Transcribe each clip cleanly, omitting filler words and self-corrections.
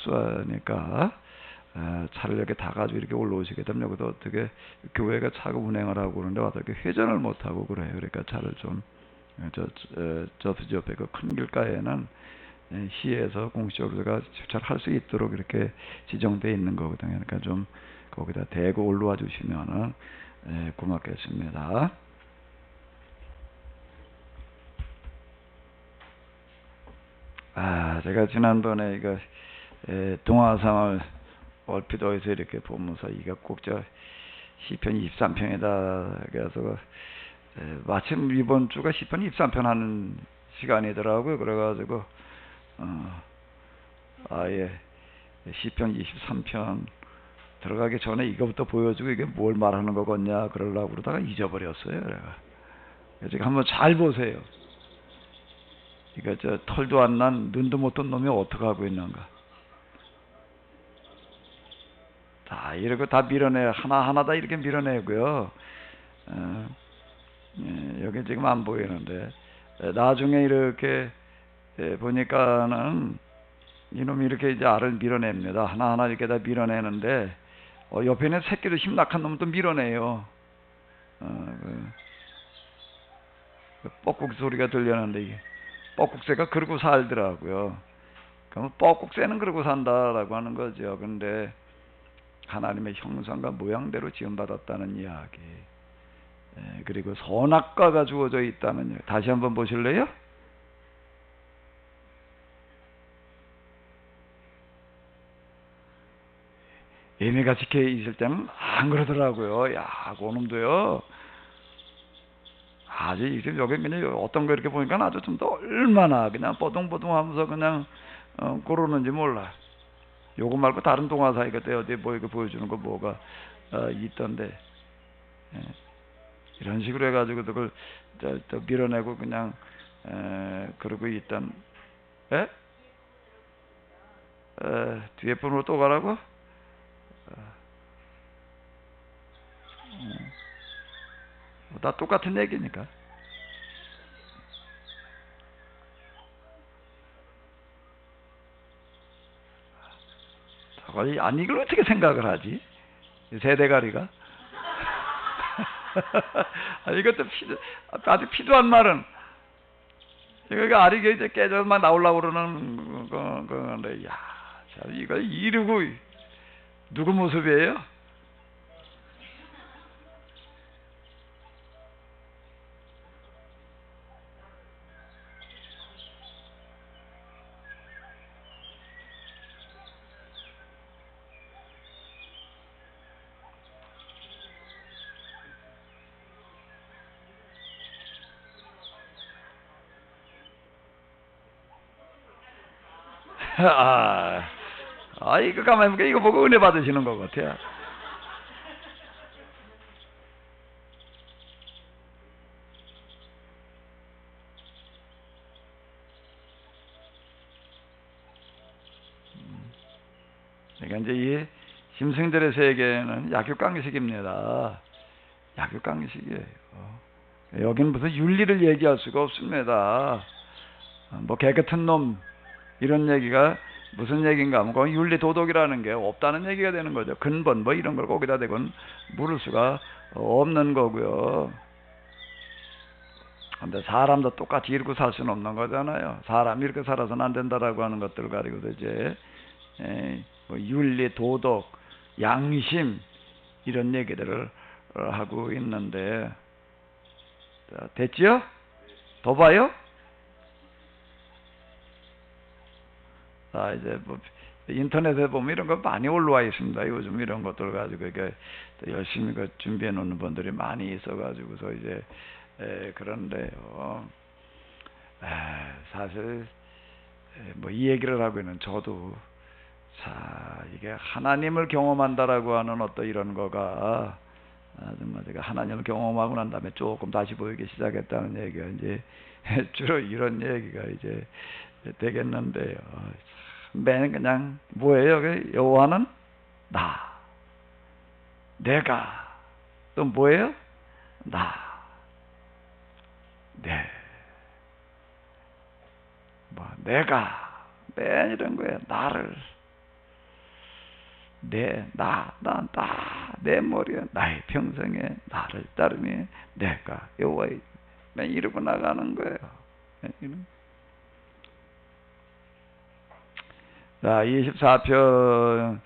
협소하니까 차를 이렇게 다 가지고 이렇게 올라오시게 되면 여기도 어떻게 교회가 차가 운행을 하고 그러는데 와서 이렇게 회전을 못 하고 그래요. 그러니까 차를 좀 저 옆에 그 큰 길가에는 시에서 공식적으로 주차를 할 수 있도록 이렇게 지정되어 있는 거거든요. 그러니까 좀 거기다 대고 올라와 주시면은 고맙겠습니다. 제가 지난번에 이거 동화상을 얼핏 어디서 이렇게 보면서 이거 꼭 저 시편 23편이다 그래서 마침 이번 주가 시편 23편 하는 시간이더라고요. 그래가지고 아예 시편 23편 들어가기 전에 이거부터 보여주고 이게 뭘 말하는 거겠냐 그러려고 그러다가 잊어버렸어요. 내가 지금 한번 잘 보세요. 이거 저 털도 안 난 눈도 못 뜬 놈이 어떻게 하고 있는가. 다 이렇게 다 밀어내 하나하나 다 이렇게 밀어내고요. 여기 지금 안 보이는데 나중에 이렇게 보니까는 이놈이 이렇게 이제 알을 밀어냅니다. 하나하나 이렇게 다 밀어내는데 옆에 있는 새끼도 힘낙한 놈은 또 밀어내요. 그 뻐꾹 소리가 들렸는데 이게 뻐꾹새가 그러고 살더라고요. 그럼 뻐꾹새는 그러고 산다라고 하는 거죠. 근데 하나님의 형상과 모양대로 지음받았다는 이야기, 그리고 선악과가 주어져 있다는 이야기. 다시 한번 보실래요? 예미가 지켜 있을 때는 안 그러더라고요. 야, 그놈도요. 아주 이제 여기 그냥 어떤 거 이렇게 보니까 아주 좀 더 얼마나 그냥 뽀동뽀동하면서 그냥 그러는지 몰라. 요거 말고 다른 동화사 이것도 어디 뭐 이거 보여주는 거 뭐가 있던데 이런 식으로 해가지고 그걸 또 밀어내고 그냥 그러고 있던 뒤에 분으로 또 가라고? 다 똑같은 얘기니까. 아니 이걸 어떻게 생각을 하지? 세대가리가. 이것도 아주 필요한 말은 이거 알이 이제 깨져만 나오려고 그러는 건데, 야, 참 이거 이러고 누구 모습이에요? 이거 가만히 보니까 이거 보고 은혜 받으시는 것 같아요. 그러니까 이제 이 심승들의 세계는 약육강식입니다. 약육강식이에요. 여기는 무슨 윤리를 얘기할 수가 없습니다. 뭐 개 같은 놈 이런 얘기가 무슨 얘기인가 하면 거기 윤리 도덕이라는 게 없다는 얘기가 되는 거죠. 근본 뭐 이런 걸 거기다 대고는 물을 수가 없는 거고요. 근데 사람도 똑같이 이렇게 살 수는 없는 거잖아요. 사람이 이렇게 살아서는 안 된다라고 하는 것들 가지고도 이제 뭐 윤리, 도덕, 양심 이런 얘기들을 하고 있는데, 자, 됐지요? 더 봐요? 자, 이제 뭐 인터넷에 보면 이런 거 많이 올라와 있습니다. 요즘 이런 것들 가지고 이렇게 열심히 준비해 놓는 분들이 많이 있어가지고서 이제 그런데요. 사실 뭐 이 얘기를 하고 있는 저도 자 이게 하나님을 경험한다라고 하는 어떤 이런 거가 정말 제가 하나님을 경험하고 난 다음에 조금 다시 보이기 시작했다는 얘기가 이제 주로 이런 얘기가 이제 되겠는데요. 맨 그냥 뭐예요? 여호와는 나, 내가, 또 뭐예요? 나, 네, 뭐 내가 맨 이런 거예요. 나를. 내 머리에 나의 평생에 나를 따르니 내가 여호와의 이러고 나가는 거예요. 자, 24편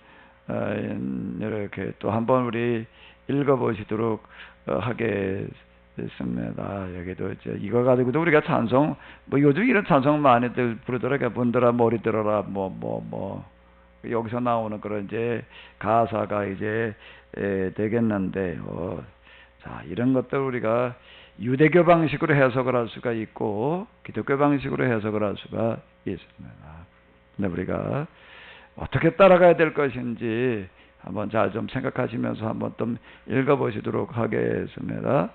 이렇게 또 한번 우리 읽어보시도록 하겠습니다. 여기도 이제 이거 가지고도 우리가 찬송, 뭐 요즘 이런 찬송 많이들 부르더라고요. 분들아 머리 들어라 여기서 나오는 그런 이제 가사가 이제 되겠는데요. 자, 이런 것들 우리가 유대교 방식으로 해석을 할 수가 있고 기독교 방식으로 해석을 할 수가 있습니다. 근데 우리가 어떻게 따라가야 될 것인지 한번 잘 좀 생각하시면서 한번 좀 읽어보시도록 하겠습니다.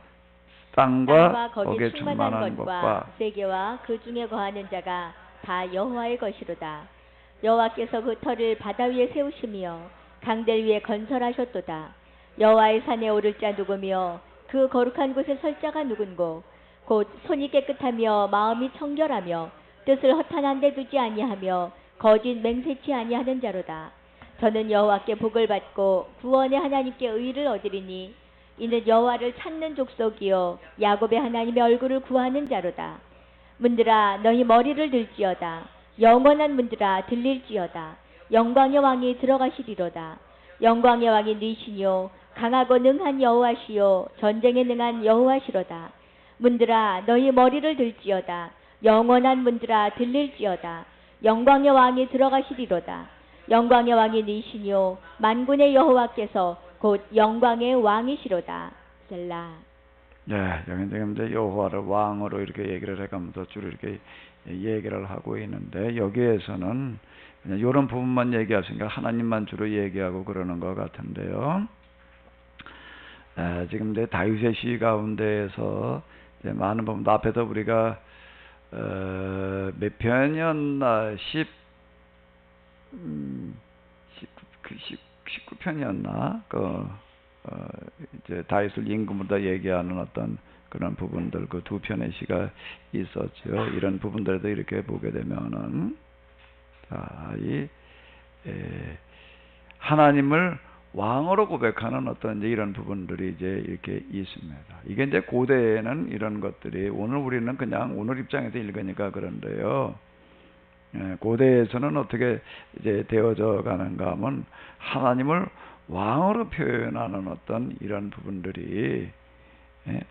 땅과 거기에 충만한 것과 세계와 그 중에 거하는 자가 다 여호와의 것이로다. 여호와께서 그 터를 바다 위에 세우시며 강들 위에 건설하셨도다. 여호와의 산에 오를 자 누구며 그 거룩한 곳에 설 자가 누군고 곧 손이 깨끗하며 마음이 청결하며 뜻을 허탄한 데 두지 아니하며 거짓 맹세치 아니하는 자로다. 저는 여호와께 복을 받고 구원의 하나님께 의를 얻으리니 이는 여호와를 찾는 족속이요 야곱의 하나님의 얼굴을 구하는 자로다. 문들아 너희 머리를 들지어다. 영원한 문들아 들릴지어다. 영광의 왕이 들어가시리로다. 영광의 왕이 니시뇨 강하고 능한 여호와시요 전쟁에 능한 여호와시로다. 문들아 너희 머리를 들지어다. 영원한 문들아 들릴지어다. 영광의 왕이 들어가시리로다. 영광의 왕이 니시뇨 만군의 여호와께서 곧 영광의 왕이시로다. 셀라. 네, 여기 이제 여호와를 왕으로 이렇게 얘기를 해가면서 주로 이렇게 얘기를 하고 있는데 여기에서는 그냥 이런 부분만 얘기하시니까 하나님만 주로 얘기하고 그러는 것 같은데요. 지금 이제 다윗의 시 가운데에서 이제 많은 부분 앞에서 우리가 몇 편이었나 19편이었나 이제 다윗을 임금으로 얘기하는 어떤 그런 부분들 그 두 편의 시가 있었죠. 이런 부분들도 이렇게 보게 되면은 하나님을 왕으로 고백하는 어떤 이제 이런 부분들이 이제 이렇게 있습니다. 이게 이제 고대에는 이런 것들이 오늘 우리는 그냥 오늘 입장에서 읽으니까 그런데요. 고대에서는 어떻게 이제 되어져 가는가 하면 하나님을 왕으로 표현하는 어떤 이런 부분들이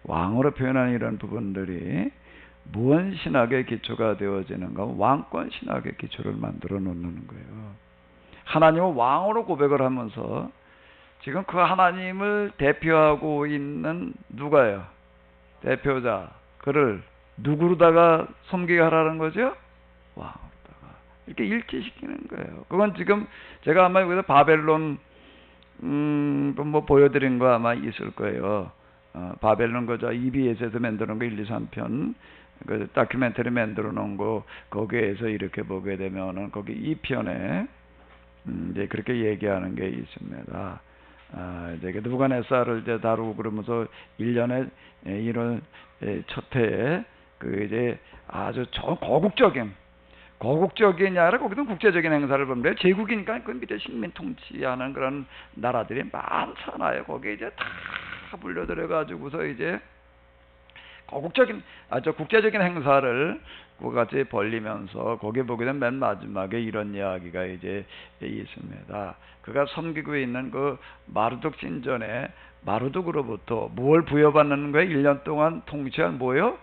왕으로 표현하는 이런 부분들이 무언 신학의 기초가 되어지는가 하면 왕권 신학의 기초를 만들어 놓는 거예요. 하나님을 왕으로 고백을 하면서 지금 그 하나님을 대표하고 있는 누가요? 대표자. 그를 누구로다가 섬기게 하라는 거죠? 왕으로다가. 이렇게 일치시키는 거예요. 그건 지금 제가 아마 여기서 바벨론 뭐 보여드린 거 아마 있을 거예요. 바벨론 거저 EBS에서 만드는 거 1, 2, 3편 그 다큐멘터리 만들어 놓은 거 거기에서 이렇게 보게 되면은 거기 2편에 이제 그렇게 얘기하는 게 있습니다. 이제 느부갓네살을 이제 다루고 그러면서 1년에 이런 첫 해에 그 이제 아주 거국적인 아니라 거기도 국제적인 행사를 보는데 제국이니까 그 밑에 식민 통치하는 그런 나라들이 많잖아요. 거기에 이제 다 불려들여 가지고서 이제 거국적인 아주 국제적인 행사를 같이 벌리면서 거기에 보게 되면 맨 마지막에 이런 이야기가 이제 있습니다. 그가 섬기고 있는 그 마르둑 신전에 마르둑으로부터 무엇을 부여받는 거예요? 1년 동안 통치한 뭐요?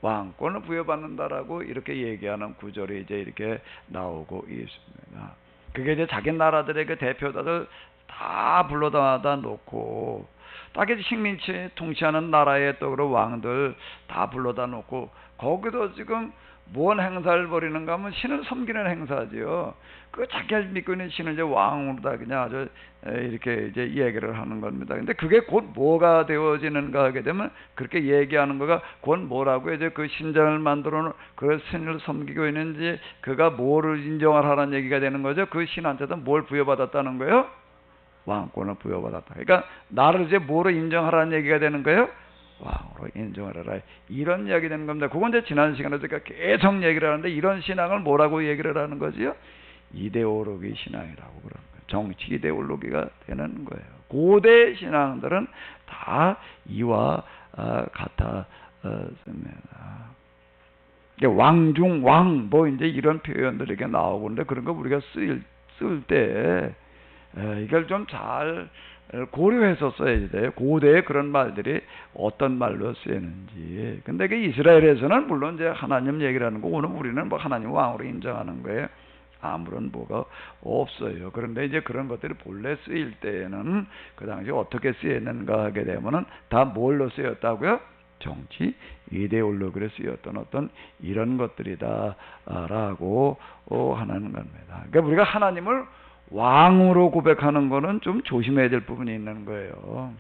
왕권을 부여받는다라고 이렇게 얘기하는 구절이 이제 이렇게 나오고 있습니다. 그게 이제 자기 나라들의 그 대표자들 다 불러다 놓고 딱히 식민지 통치하는 나라의 또 그런 왕들 다 불러다 놓고 거기도 지금 무슨 행사를 벌이는가 하면 신을 섬기는 행사지요. 그 자기가 믿고 있는 신을 이제 왕으로다 그냥 아주 이렇게 이제 얘기를 하는 겁니다. 근데 그게 곧 뭐가 되어지는가 하게 되면 그렇게 얘기하는 거가 곧 뭐라고 이제 그 신전을 만들어 놓은 그 신을 섬기고 있는지 그가 뭐를 인정을 하라는 얘기가 되는 거죠. 그 신한테도 뭘 부여받았다는 거예요? 왕권을 부여받았다. 그러니까 나를 이제 뭐로 인정하라는 얘기가 되는 거예요? 왕으로 인정하라. 이런 이야기 되는 겁니다. 그건 이제 지난 시간에 제가 계속 얘기를 하는데 이런 신앙을 뭐라고 얘기를 하는 거지요? 이데올로기 신앙이라고 그런 거죠. 정치 이데올로기가 되는 거예요. 고대 신앙들은 다 이와 같았습니다. 왕중, 왕, 뭐 이제 이런 표현들이 이렇게 나오는데 그런 거 우리가 쓸 때 이걸 좀 잘 고려해서 써야 돼요. 고대에 그런 말들이 어떤 말로 쓰이는지. 근데 그 이스라엘에서는 물론 이제 하나님 얘기를 하는 거고 오늘 우리는 뭐 하나님 왕으로 인정하는 거예요. 아무런 뭐가 없어요. 그런데 이제 그런 것들이 본래 쓰일 때에는 그 당시 어떻게 쓰였는가 하게 되면은 다 뭘로 쓰였다고요? 정치 이데올로기로 쓰였던 어떤 이런 것들이다라고 하는 겁니다. 그러니까 우리가 하나님을 왕으로 고백하는 거는 좀 조심해야 될 부분이 있는 거예요.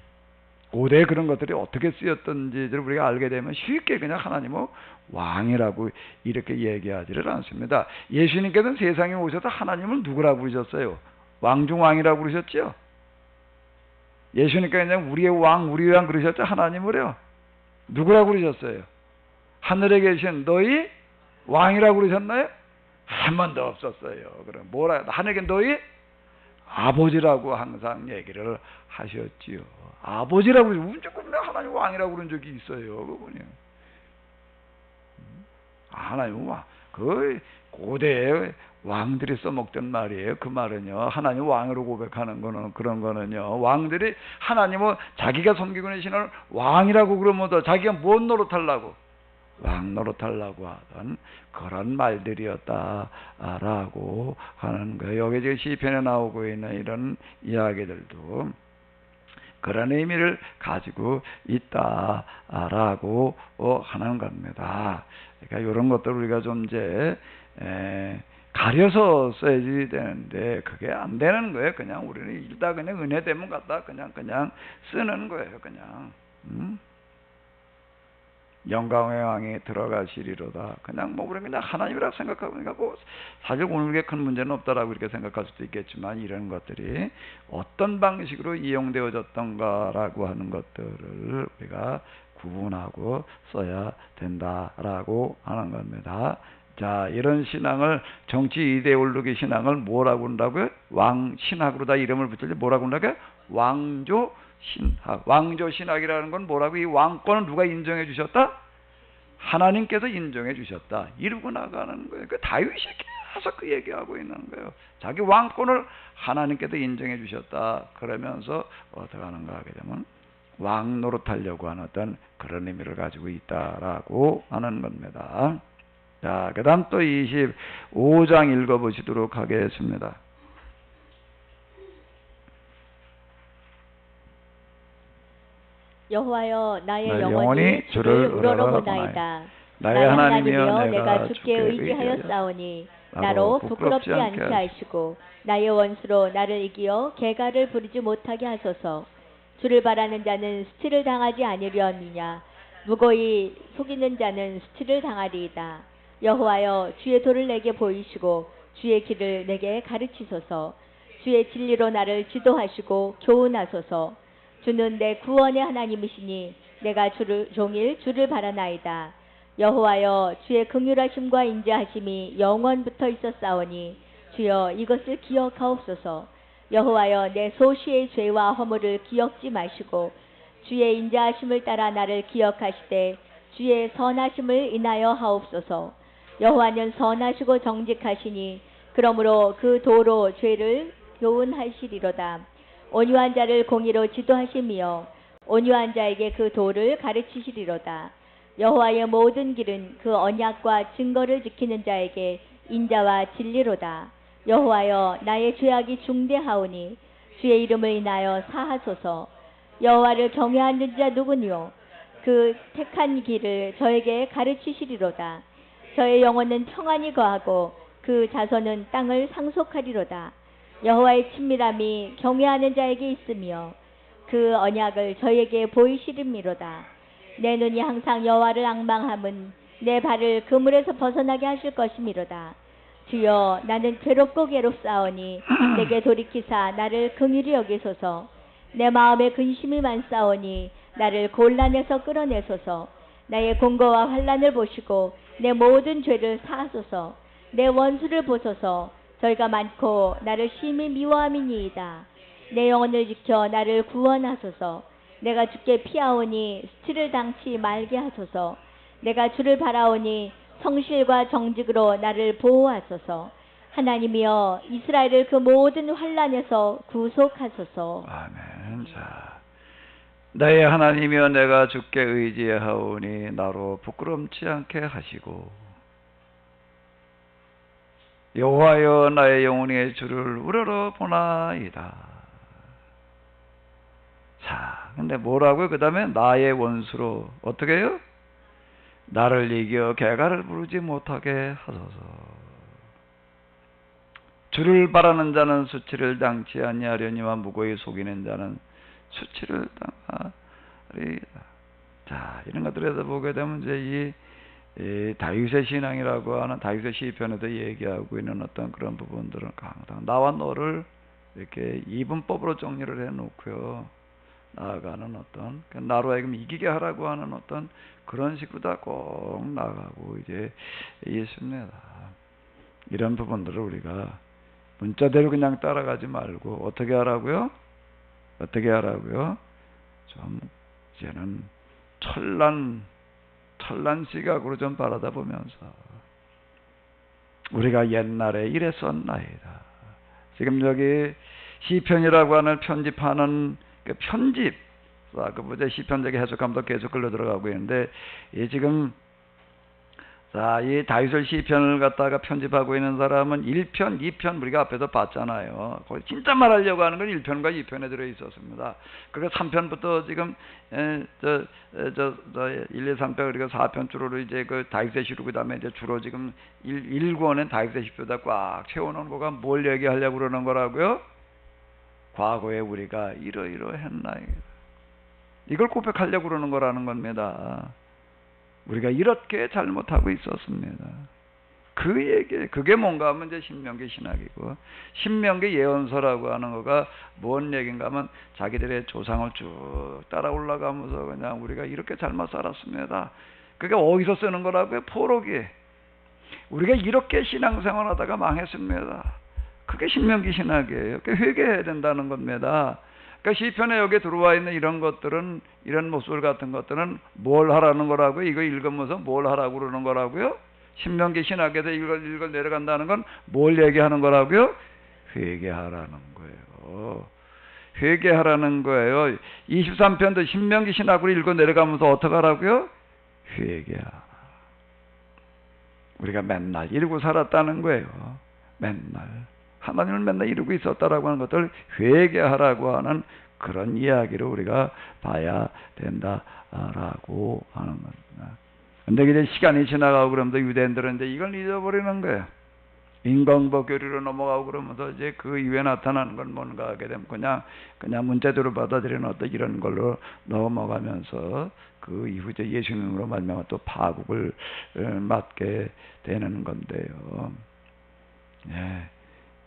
고대에 그런 것들이 어떻게 쓰였던지를 우리가 알게 되면 쉽게 그냥 하나님을 왕이라고 이렇게 얘기하지를 않습니다. 예수님께서는 세상에 오셔서 하나님을 누구라고 부르셨어요? 왕중왕이라고 부르셨죠? 예수님께서 그냥 우리의 왕 그러셨죠? 하나님을요. 누구라고 그러셨어요? 하늘에 계신 너희 왕이라고 그러셨나요? 한 번도 없었어요. 그럼 뭐라 하늘에 너희 아버지라고 항상 얘기를 하셨지요. 아버지라고 무조건 하나님 왕이라고 그런 적이 있어요. 그분이. 하나님 왕. 그 고대에 왕들이 써먹던 말이에요. 그 말은요. 하나님 왕으로 고백하는 거는 그런 거는요. 왕들이 하나님을 자기가 섬기고 있는 신을 왕이라고 그러면 자기가 뭔 노릇하려고? 왕 노릇하려고 하던 그런 말들이었다라고 하는 거예요. 여기 지금 시편에 나오고 있는 이런 이야기들도 그런 의미를 가지고 있다라고 하는 겁니다. 그러니까 이런 것들 우리가 좀 이제 가려서 써야지 되는데 그게 안 되는 거예요. 그냥 우리는 일단 그냥 은혜 되면 갖다 그냥 쓰는 거예요. 그냥. 영광의 왕이 들어가시리로다. 그냥 뭐 우리는 그냥 하나님이라고 생각하고 그러니까 뭐 사실 오늘에 큰 문제는 없다라고 이렇게 생각할 수도 있겠지만 이런 것들이 어떤 방식으로 이용되어졌던가라고 하는 것들을 우리가 구분하고 써야 된다라고 하는 겁니다. 자, 이런 신앙을 정치 이데올로기 신앙을 뭐라고 한다고요? 왕신학으로 다 이름을 붙이지 뭐라고 한다고요? 왕조 신학. 왕조 신학이라는 건 뭐라고? 이 왕권은 누가 인정해 주셨다? 하나님께서 인정해 주셨다. 이루고 나가는 거예요. 그 다윗이 계속 그 얘기하고 있는 거예요. 자기 왕권을 하나님께서 인정해 주셨다. 그러면서 어떻게 하는가 하게 되면 왕 노릇하려고 하는 어떤 그런 의미를 가지고 있다라고 하는 겁니다. 자, 그 다음 또 25장 읽어보시도록 하겠습니다. 여호와여 나의 영혼이 주를 우러러보나이다. 나의 하나님이여 내가 주께 의지하였사오니 나로 부끄럽지 않게 하시고 나의 원수로 나를 이기어 개가를 부리지 못하게 하소서. 주를 바라는 자는 수치를 당하지 아니려느냐. 무고히 속이는 자는 수치를 당하리이다. 여호와여 주의 도를 내게 보이시고 주의 길을 내게 가르치소서. 주의 진리로 나를 지도하시고 교훈하소서. 주는 내 구원의 하나님이시니 내가 종일 주를 바라나이다. 여호와여 주의 긍휼하심과 인자하심이 영원부터 있었사오니 주여 이것을 기억하옵소서. 여호와여 내 소시의 죄와 허물을 기억지 마시고 주의 인자하심을 따라 나를 기억하시되 주의 선하심을 인하여 하옵소서. 여호와는 선하시고 정직하시니 그러므로 그 도로 죄를 교훈하시리로다. 온유한 자를 공의로 지도하시며 온유한 자에게 그 도를 가르치시리로다. 여호와의 모든 길은 그 언약과 증거를 지키는 자에게 인자와 진리로다. 여호와여 나의 죄악이 중대하오니 주의 이름을 인하여 사하소서. 여호와를 경외하는 자 누구니요? 그 택한 길을 저에게 가르치시리로다. 저의 영혼은 평안히 거하고 그 자손은 땅을 상속하리로다. 여호와의 친밀함이 경외하는 자에게 있으며 그 언약을 저에게 보이시리미로다. 내 눈이 항상 여호와를 앙망함은 내 발을 그물에서 벗어나게 하실 것이미로다. 주여 나는 괴롭고 괴롭사오니 내게 돌이키사 나를 긍휼히 여기소서. 내 마음에 근심이 많사오니 나를 곤란에서 끌어내소서. 나의 공고와 환난을 보시고 내 모든 죄를 사하소서. 내 원수를 보소서. 저희가 많고 나를 심히 미워함이니이다. 내 영혼을 지켜 나를 구원하소서. 내가 주께 피하오니 수치를 당치 말게 하소서. 내가 주를 바라오니 성실과 정직으로 나를 보호하소서. 하나님이여 이스라엘을 그 모든 환난에서 구속하소서. 아멘. 자, 나의 하나님이여 내가 주께 의지하오니 나로 부끄럼치 않게 하시고 여호와여 나의 영혼이 주를 우러러 보나이다. 자, 근데 뭐라고요? 그 다음에 나의 원수로 어떻게 해요? 나를 이겨 개가를 부르지 못하게 하소서. 주를 바라는 자는 수치를 당치 아니하려니와 무고히 속이는 자는 수치를 당하리이다. 자, 이런 것들에서 보게 되면 이제 이 다윗의 신앙이라고 하는 다윗의 시편에도 얘기하고 있는 어떤 그런 부분들은 항상 나와 너를 이렇게 이분법으로 정리를 해놓고요, 나아가는 어떤 나로 하여금 이기게 하라고 하는 어떤 그런 식으로 다 꼭 나가고 이제 있습니다. 이런 부분들을 우리가 문자대로 그냥 따라가지 말고 어떻게 하라고요? 어떻게 하라고요? 좀 이제는 철난 시각으로 좀 바라다 보면서 우리가 옛날에 이랬었나이다. 지금 여기 시편이라고 하는 편집하는 그 편집, 그 뭐죠? 시편적인 해석하면서 계속 끌려 들어가고 있는데, 이 지금 자, 이 다윗을 시편을 갖다가 편집하고 있는 사람은 1편, 2편 우리가 앞에서 봤잖아요. 거기 진짜 말하려고 하는 건 1편과 2편에 들어 있었습니다. 그리고 3편부터 지금 1, 2, 3편 그리고 4편 주로 이제 그 다윗의 시로 그다음에 이제 주로 지금 1권은 다윗의 시표다 꽉 채워놓은 거가 뭘 얘기하려고 그러는 거라고요? 과거에 우리가 이러이러했나요? 이걸 고백하려고 그러는 거라는 겁니다. 우리가 이렇게 잘못하고 있었습니다. 그 얘기, 그게 뭔가 하면 이제 신명기 신학이고, 신명기 예언서라고 하는 거가 뭔 얘기인가 하면 자기들의 조상을 쭉 따라 올라가면서 그냥 우리가 이렇게 잘못 살았습니다. 그게 어디서 쓰는 거라고요? 포로기. 우리가 이렇게 신앙생활 하다가 망했습니다. 그게 신명기 신학이에요. 그게 회개해야 된다는 겁니다. 그러니까 시편에 여기 들어와 있는 이런 것들은, 이런 모습 같은 것들은 뭘 하라는 거라고요? 이거 읽으면서 뭘 하라고 그러는 거라고요? 신명기 신학에서 읽어 내려간다는 건 뭘 얘기하는 거라고요? 회개하라는 거예요. 회개하라는 거예요. 23편도 신명기 신학으로 읽어 내려가면서 어떻게 하라고요? 회개하라. 우리가 맨날 이러고 살았다는 거예요. 맨날. 하나님을 맨날 이루고 있었다라고 하는 것을 회개하라고 하는 그런 이야기를 우리가 봐야 된다라고 하는 겁니다. 근데 이제 시간이 지나가고 그러면서 유대인들은 이제 이걸 잊어버리는 거예요. 인광보 교리로 넘어가고 그러면서 이제 그 이후에 나타나는 건 뭔가 하게 되면 그냥 문자대로 받아들이는 어떤 이런 걸로 넘어가면서 그 이후 이제 예수님으로 말미암아 또 파국을 맞게 되는 건데요. 예.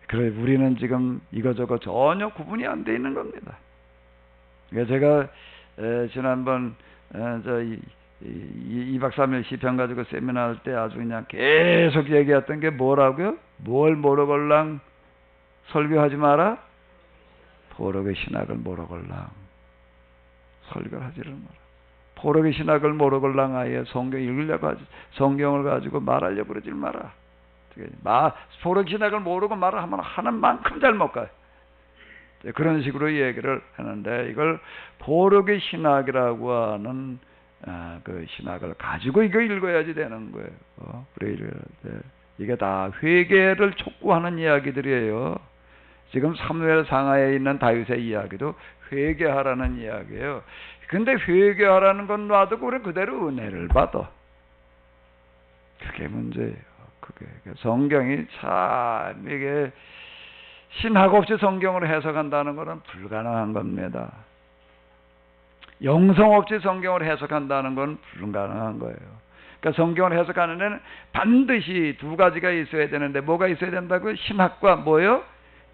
그래 우리는 지금 이거저거 전혀 구분이 안 돼 있는 겁니다. 그러니까 제가 지난번 2박 3일 시편 가지고 세미나 할 때 아주 그냥 계속 얘기했던 게 뭐라고요? 뭘 모르걸랑 설교하지 마라? 포로의 신학을 모르걸랑 설교를 하지를 마라. 포로의 신학을 모르걸랑 아예 성경을 가지고 말하려고 그러지 마라. 포로의 신학을 모르고 말을 하는 만큼 잘못 가요. 그런 식으로 얘기를 하는데 이걸 포로의 신학이라고 하는 그 신학을 가지고 이거 읽어야지 되는 거예요. 이게 다 회개를 촉구하는 이야기들이에요. 지금 사무엘 상하에 있는 다윗의 이야기도 회개하라는 이야기예요. 근데 회개하라는 건 놔두고 우리 그대로 은혜를 받아. 그게 문제예요. 그게 성경이 참 이게 신학 없이 성경을 해석한다는 것은 불가능한 겁니다. 영성 없이 성경을 해석한다는 건 불가능한 거예요. 그러니까 성경을 해석하는 데는 반드시 두 가지가 있어야 되는데 뭐가 있어야 된다고요? 신학과 뭐요?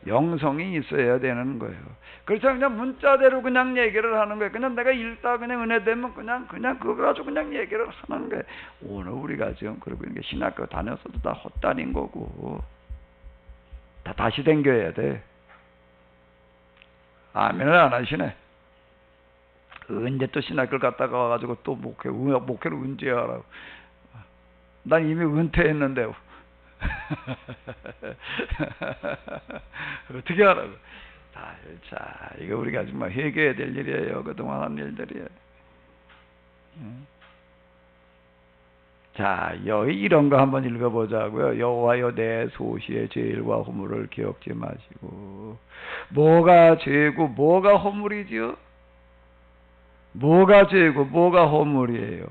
영성이 있어야 되는 거예요. 그렇죠. 그냥 문자대로 그냥 얘기를 하는 거예요. 그냥 내가 읽다 그냥 은혜 되면 그냥 그거 가지고 그냥 얘기를 하는 거예요. 오늘 우리가 지금 그러고 있는 게 신학교 다녔어도 다 헛다닌 거고. 다시 댕겨야 돼. 아멘을 안 하시네. 언제 또 신학교를 갔다가 와가지고 또 목회를 언제 하라고. 난 이미 은퇴했는데요. 어떻게 하라고. 자, 이거 우리가 정말 회개해야 될 일이에요. 그동안 한 일들이에요. 자, 여기 이런 거 한번 읽어보자고요. 여호와여 내 소시의 죄일과 허물을 기억지 마시고. 뭐가 죄고 뭐가 허물이지요? 뭐가 죄고 뭐가 허물이에요?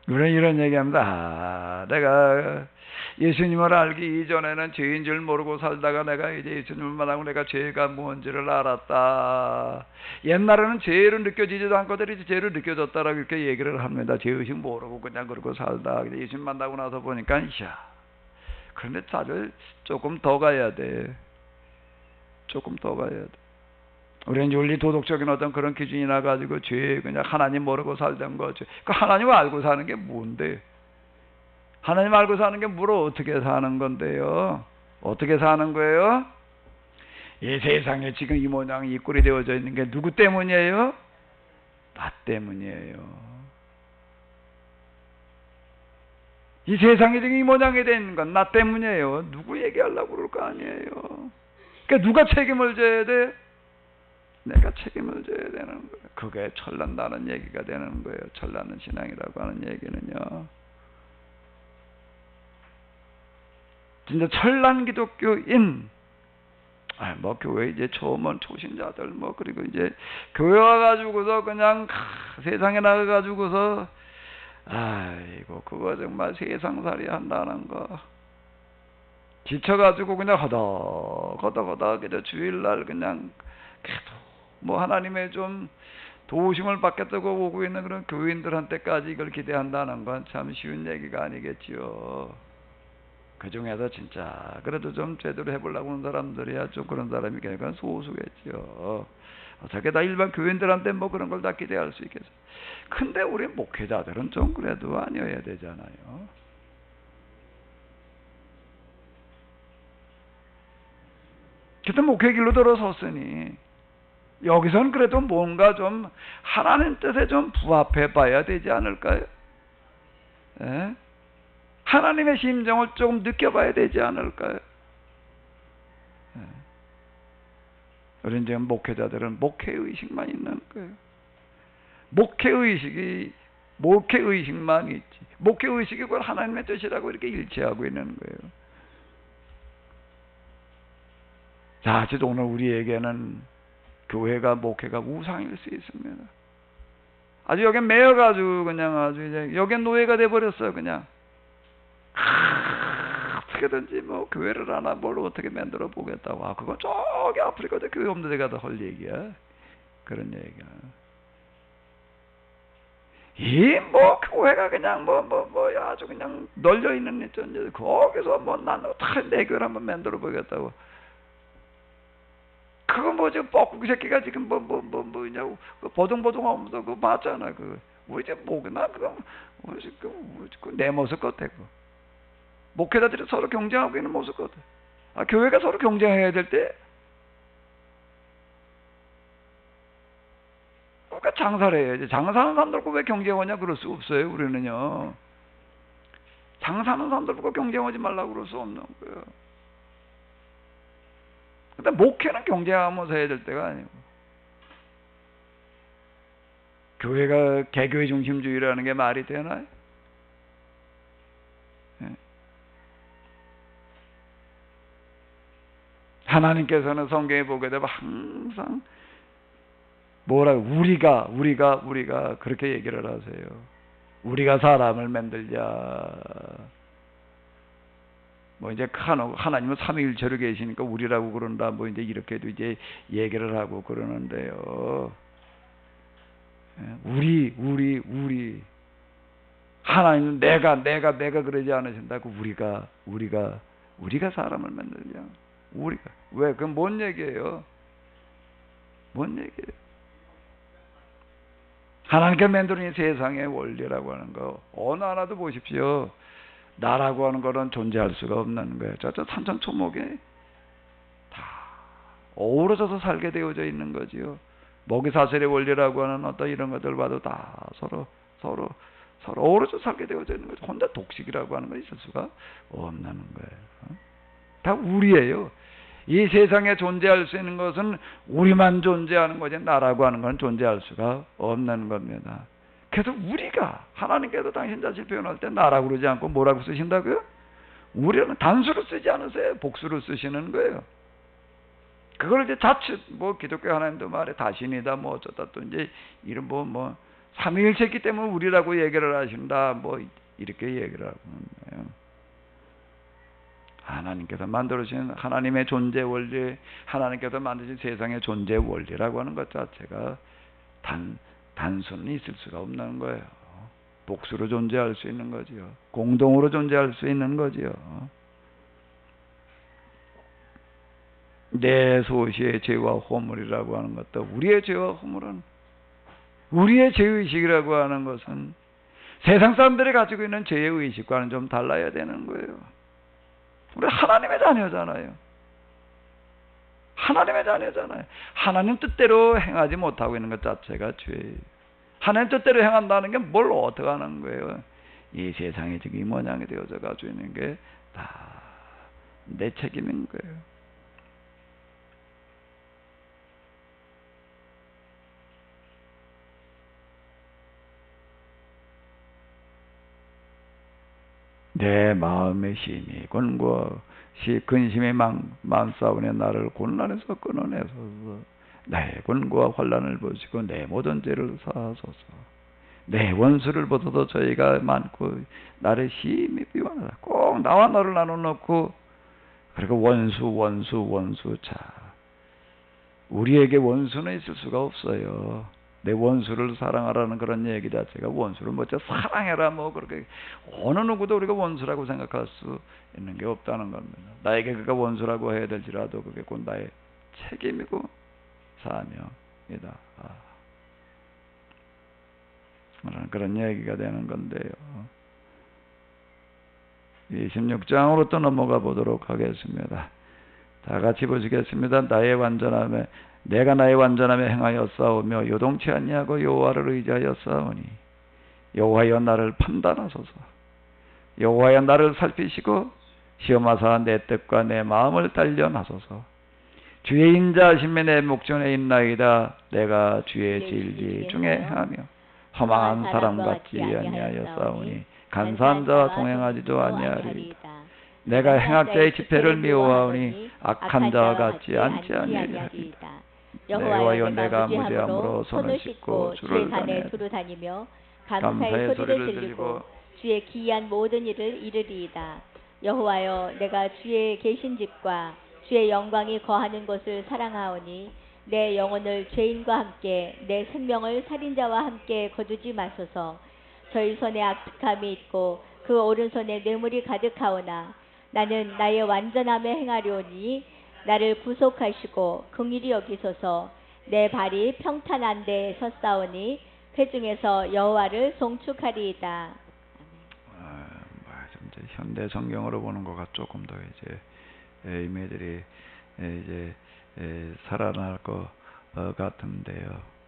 우리는 이런 얘기합니다. 내가 예수님을 알기 이전에는 죄인 줄 모르고 살다가 내가 이제 예수님을 만나고 내가 죄가 뭔지를 알았다. 옛날에는 죄로 느껴지지도 않거든 이제 죄로 느껴졌다라고 이렇게 얘기를 합니다. 죄의식 모르고 그냥 그러고 살다. 예수님 만나고 나서 보니까 이야. 그런데 다들 조금 더 가야 돼. 조금 더 가야 돼. 우리는 윤리 도덕적인 어떤 그런 기준이 나가지고 죄 그냥 하나님 모르고 살던 거죠. 그 하나님 알고 사는 게 뭔데? 하나님 알고 사는 게 뭐로 어떻게 사는 건데요? 어떻게 사는 거예요? 이 세상에 지금 이 모양 이 꼴이 되어져 있는 게 누구 때문이에요? 나 때문이에요. 이 세상에 지금 이 모양이 되어 있는 건 나 때문이에요. 누구 얘기하려고 그럴 거 아니에요. 그러니까 누가 책임을 져야 돼? 내가 책임을 져야 되는 거예요. 그게 철난다는 얘기가 되는 거예요. 철나는 신앙이라고 하는 얘기는요. 진짜 철난 기독교인, 뭐 교회 이제 처음 온 초신자들 뭐 그리고 이제 교회 와가지고서 그냥 세상에 나가가지고서 아이고 그거 정말 세상살이 한다는 거 지쳐가지고 그냥 허덕허덕 그냥 주일날 그냥 계속 뭐 하나님의 좀 도우심을 받겠다고 오고 있는 그런 교인들한테까지 이걸 기대한다는 건 참 쉬운 얘기가 아니겠지요. 그 중에서 진짜 그래도 좀 제대로 해보려고 하는 사람들이야 좀 그런 사람이 그러니까 소수겠지요. 어떻게 다 일반 교인들한테 뭐 그런 걸 다 기대할 수 있겠어. 근데 우리 목회자들은 좀 그래도 아니어야 되잖아요. 그때 목회 길로 들어섰으니 여기서는 그래도 뭔가 좀 하나님 뜻에 좀 부합해 봐야 되지 않을까요? 예? 하나님의 심정을 조금 느껴봐야 되지 않을까요? 예. 우리 지금 목회자들은 목회의식만 있는 거예요. 목회의식만 있지. 목회의식이 그걸 하나님의 뜻이라고 이렇게 일치하고 있는 거예요. 자, 지금 오늘 우리에게는 교회가 목회가 우상일 수 있습니다. 아주 여기 매여가지고 그냥 아주 이제 여기 노예가 돼버렸어요. 그냥 어떻게든지 뭐 교회를 하나 뭘 어떻게 만들어 보겠다고. 그건 저기 아프리카도 교회 없는 데 가서 할 얘기야. 그런 얘기야. 이 뭐 교회가 그냥 뭐야 아주 그냥 널려 있는 있잖아요. 거기서 뭐 나는 내 교회를 한번 만들어 보겠다고. 그거 뭐 지금 뻐꾸기 새끼가 지금 뭐냐고 보동보동하면서 그거 맞잖아. 우리 이제 뭐나 그거 내 모습 같아. 목회자들이 서로 경쟁하고 있는 모습 같아. 교회가 서로 경쟁해야 될 때, 그러니까 장사를 해야지. 장사하는 사람들과 왜 경쟁하냐 그럴 수 없어요. 우리는요. 장사하는 사람들과 경쟁하지 말라고 그럴 수 없는 거예요. 근데 목회는 경쟁하면서 해야 될 때가 아니고. 교회가 개교의 중심주의라는 게 말이 되나요? 네. 하나님께서는 성경에 보게 되면 항상 우리가 그렇게 얘기를 하세요. 우리가 사람을 만들자. 뭐 이제 하나님은 삼위일체로 계시니까 우리라고 그런다. 뭐 이제 이렇게도 이제 얘기를 하고 그러는데요. 우리. 하나님은 내가 그러지 않으신다고 우리가 사람을 만들자. 우리가. 왜? 그건 뭔 얘기예요? 뭔 얘기예요? 하나님께 만드는 이 세상의 원리라고 하는 거 어느 하나도 보십시오. 나라고 하는 거는 존재할 수가 없는 거예요. 저 산천초목에 다 어우러져서 살게 되어져 있는 거지요. 모기사슬의 원리라고 하는 어떤 이런 것들 봐도 다 서로 어우러져 살게 되어져 있는 거죠. 혼자 독식이라고 하는 거 있을 수가 없는 거예요. 다 우리예요. 이 세상에 존재할 수 있는 것은 우리만 존재하는 거지 나라고 하는 건 존재할 수가 없는 겁니다. 그래서 우리가 하나님께서 당신 자신을 표현할 때 나라고 그러지 않고 뭐라고 쓰신다고요? 우리는 단수를 쓰지 않으세요. 복수를 쓰시는 거예요. 그걸 이제 자칫 뭐 기독교 하나님도 말해 다신이다 뭐 어쩌다 또 이제 이런 뭐 삼위일체이기 때문에 우리라고 얘기를 하신다 뭐 이렇게 얘기를 하고 있는 거예요. 하나님께서 만들어주신 하나님의 존재 원리, 하나님께서 만드신 세상의 존재 원리라고 하는 것 자체가 단순히 있을 수가 없는 거예요. 복수로 존재할 수 있는 거지요. 공동으로 존재할 수 있는 거지요. 내 소시의 죄와 허물이라고 하는 것도 우리의 죄와 허물은 우리의 죄의식이라고 하는 것은 세상 사람들이 가지고 있는 죄의 의식과는 좀 달라야 되는 거예요. 우리 하나님의 자녀잖아요. 하나님의 자녀잖아요. 하나님 뜻대로 행하지 못하고 있는 것 자체가 죄예요. 하나님 뜻대로 행한다는 게 뭘 어떻게 하는 거예요? 이 세상에 지금 이 모양이 되어져 가지고 있는 게 다 내 책임인 거예요. 내 마음의 신이 근심의 만싸움에 나를 곤란에서 끊어내소서. 나의 권고와 환난을 보시고 내 모든 죄를 사하소서. 내 원수를 보소서. 저희가 많고 나를 심히 비워하라. 꼭 나와 너를 나눠놓고 그리고 원수 자 우리에게 원수는 있을 수가 없어요. 내 원수를 사랑하라는 그런 얘기 자체가 원수를 뭐죠? 사랑해라 뭐 그렇게 어느 누구도 우리가 원수라고 생각할 수 있는 게 없다는 겁니다. 나에게 그가 원수라고 해야 될지라도 그게 곧 나의 책임이고 사명이다. 그런 얘기가 되는 건데요. 26장으로 또 넘어가 보도록 하겠습니다. 다 같이 보시겠습니다. 내가 나의 완전함에 행하여 싸우며 요동치 아니하고 여호와를 의지하여 싸우니 여호와여 나를 판단하소서. 여호와여 나를 살피시고 시험하사 내 뜻과 내 마음을 단련하소서. 주의 인자하심에 내 목전에 있나이다. 내가 주의 진리 중에 행하며 허망한 사람 같지 아니하여 싸우니 간사한 자와 동행하지도 아니하리이다. 내가 행악자의 집회를 미워하오니 악한 자와 같지 않지 아니하리이다. 여호와여 내가 무죄함으로 손을 씻고 주의 산에 두루 다니며 감사의 소리를 들리고 주의 기이한 모든 일을 이르리이다. 여호와여 내가 주의 계신 집과 주의 영광이 거하는 곳을 사랑하오니 내 영혼을 죄인과 함께 내 생명을 살인자와 함께 거두지 마소서. 저희 손에 악함이 있고 그 오른손에 뇌물이 가득하오나 나는 나의 완전함에 행하려니 나를 구속하시고 긍휼히 여기소서. 내 발이 평탄한 데에 섰사오니 회중에서 여호와를 송축하리이다. 좀 이제 현대 성경으로 보는 것과 조금 더 이제 의미들이 이제 살아날 것 같은데요.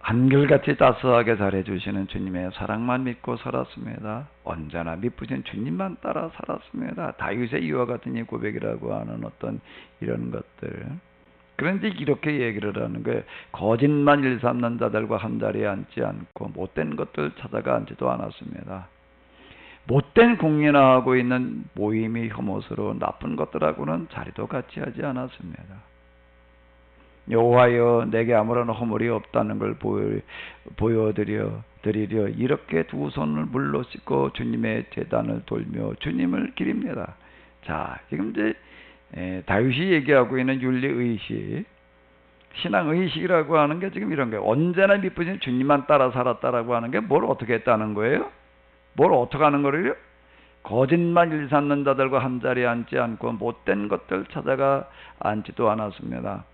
한결같이 따스하게 잘해주시는 주님의 사랑만 믿고 살았습니다. 언제나 미쁘신 주님만 따라 살았습니다. 다윗의 이와 같은 이 고백이라고 하는 어떤 이런 것들. 그런데 이렇게 얘기를 하는 거예요. 거짓만 일삼는 자들과 한자리에 앉지 않고 못된 것들 찾아가 앉지도 않았습니다. 못된 공연하고 있는 모임이 혐오스러운 나쁜 것들하고는 자리도 같이 하지 않았습니다. 여호와여 내게 아무런 허물이 없다는 걸 보여드리려 이렇게 두 손을 물로 씻고 주님의 제단을 돌며 주님을 기립니다. 자, 지금 이제 다윗이 얘기하고 있는 윤리의식, 신앙의식이라고 하는 게 지금 이런 거예요. 언제나 미쁘신 주님만 따라 살았다라고 하는 게 뭘 어떻게 했다는 거예요? 뭘 어떻게 하는 거예요? 거짓말 일삼는 자들과 한자리에 앉지 않고 못된 것들 찾아가 앉지도 않았습니다.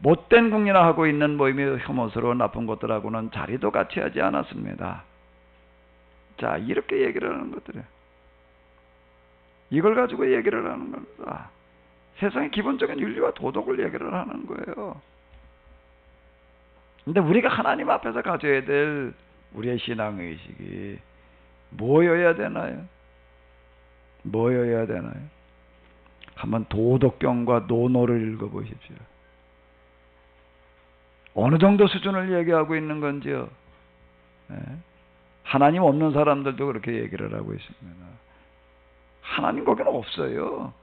못된 궁리나 하고 있는 모임이 혐오스러운 나쁜 것들하고는 자리도 같이 하지 않았습니다. 자, 이렇게 얘기를 하는 것들이에요. 이걸 가지고 얘기를 하는 겁니다. 세상의 기본적인 윤리와 도덕을 얘기를 하는 거예요. 근데 우리가 하나님 앞에서 가져야 될 우리의 신앙의식이 뭐여야 되나요? 뭐여야 되나요? 한번 도덕경과 논어를 읽어보십시오. 어느 정도 수준을 얘기하고 있는 건지요. 네. 하나님 없는 사람들도 그렇게 얘기를 하고 있습니다. 하나님 거기는 없어요.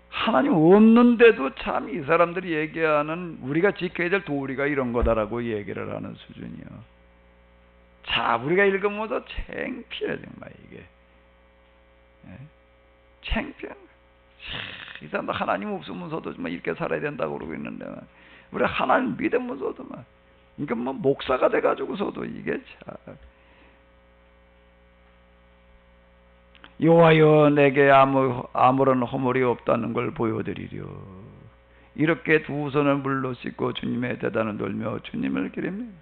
하나님 없는데도 참 이 사람들이 얘기하는 우리가 지켜야 될 도리가 이런 거다라고 얘기를 하는 수준이요. 자, 우리가 읽으면서 창피해 정말 이게. 네? 창피한 거야. 이 사람들 하나님 없으면서도 정말 이렇게 살아야 된다고 그러고 있는데 우리 하나님 믿으면서도 막 이게 뭐 목사가 돼가지고서도 이게 참 여호와여 내게 아무런 허물이 없다는 걸 보여드리려. 이렇게 두 손을 물로 씻고 주님의 대단을 돌며 주님을 기립니다.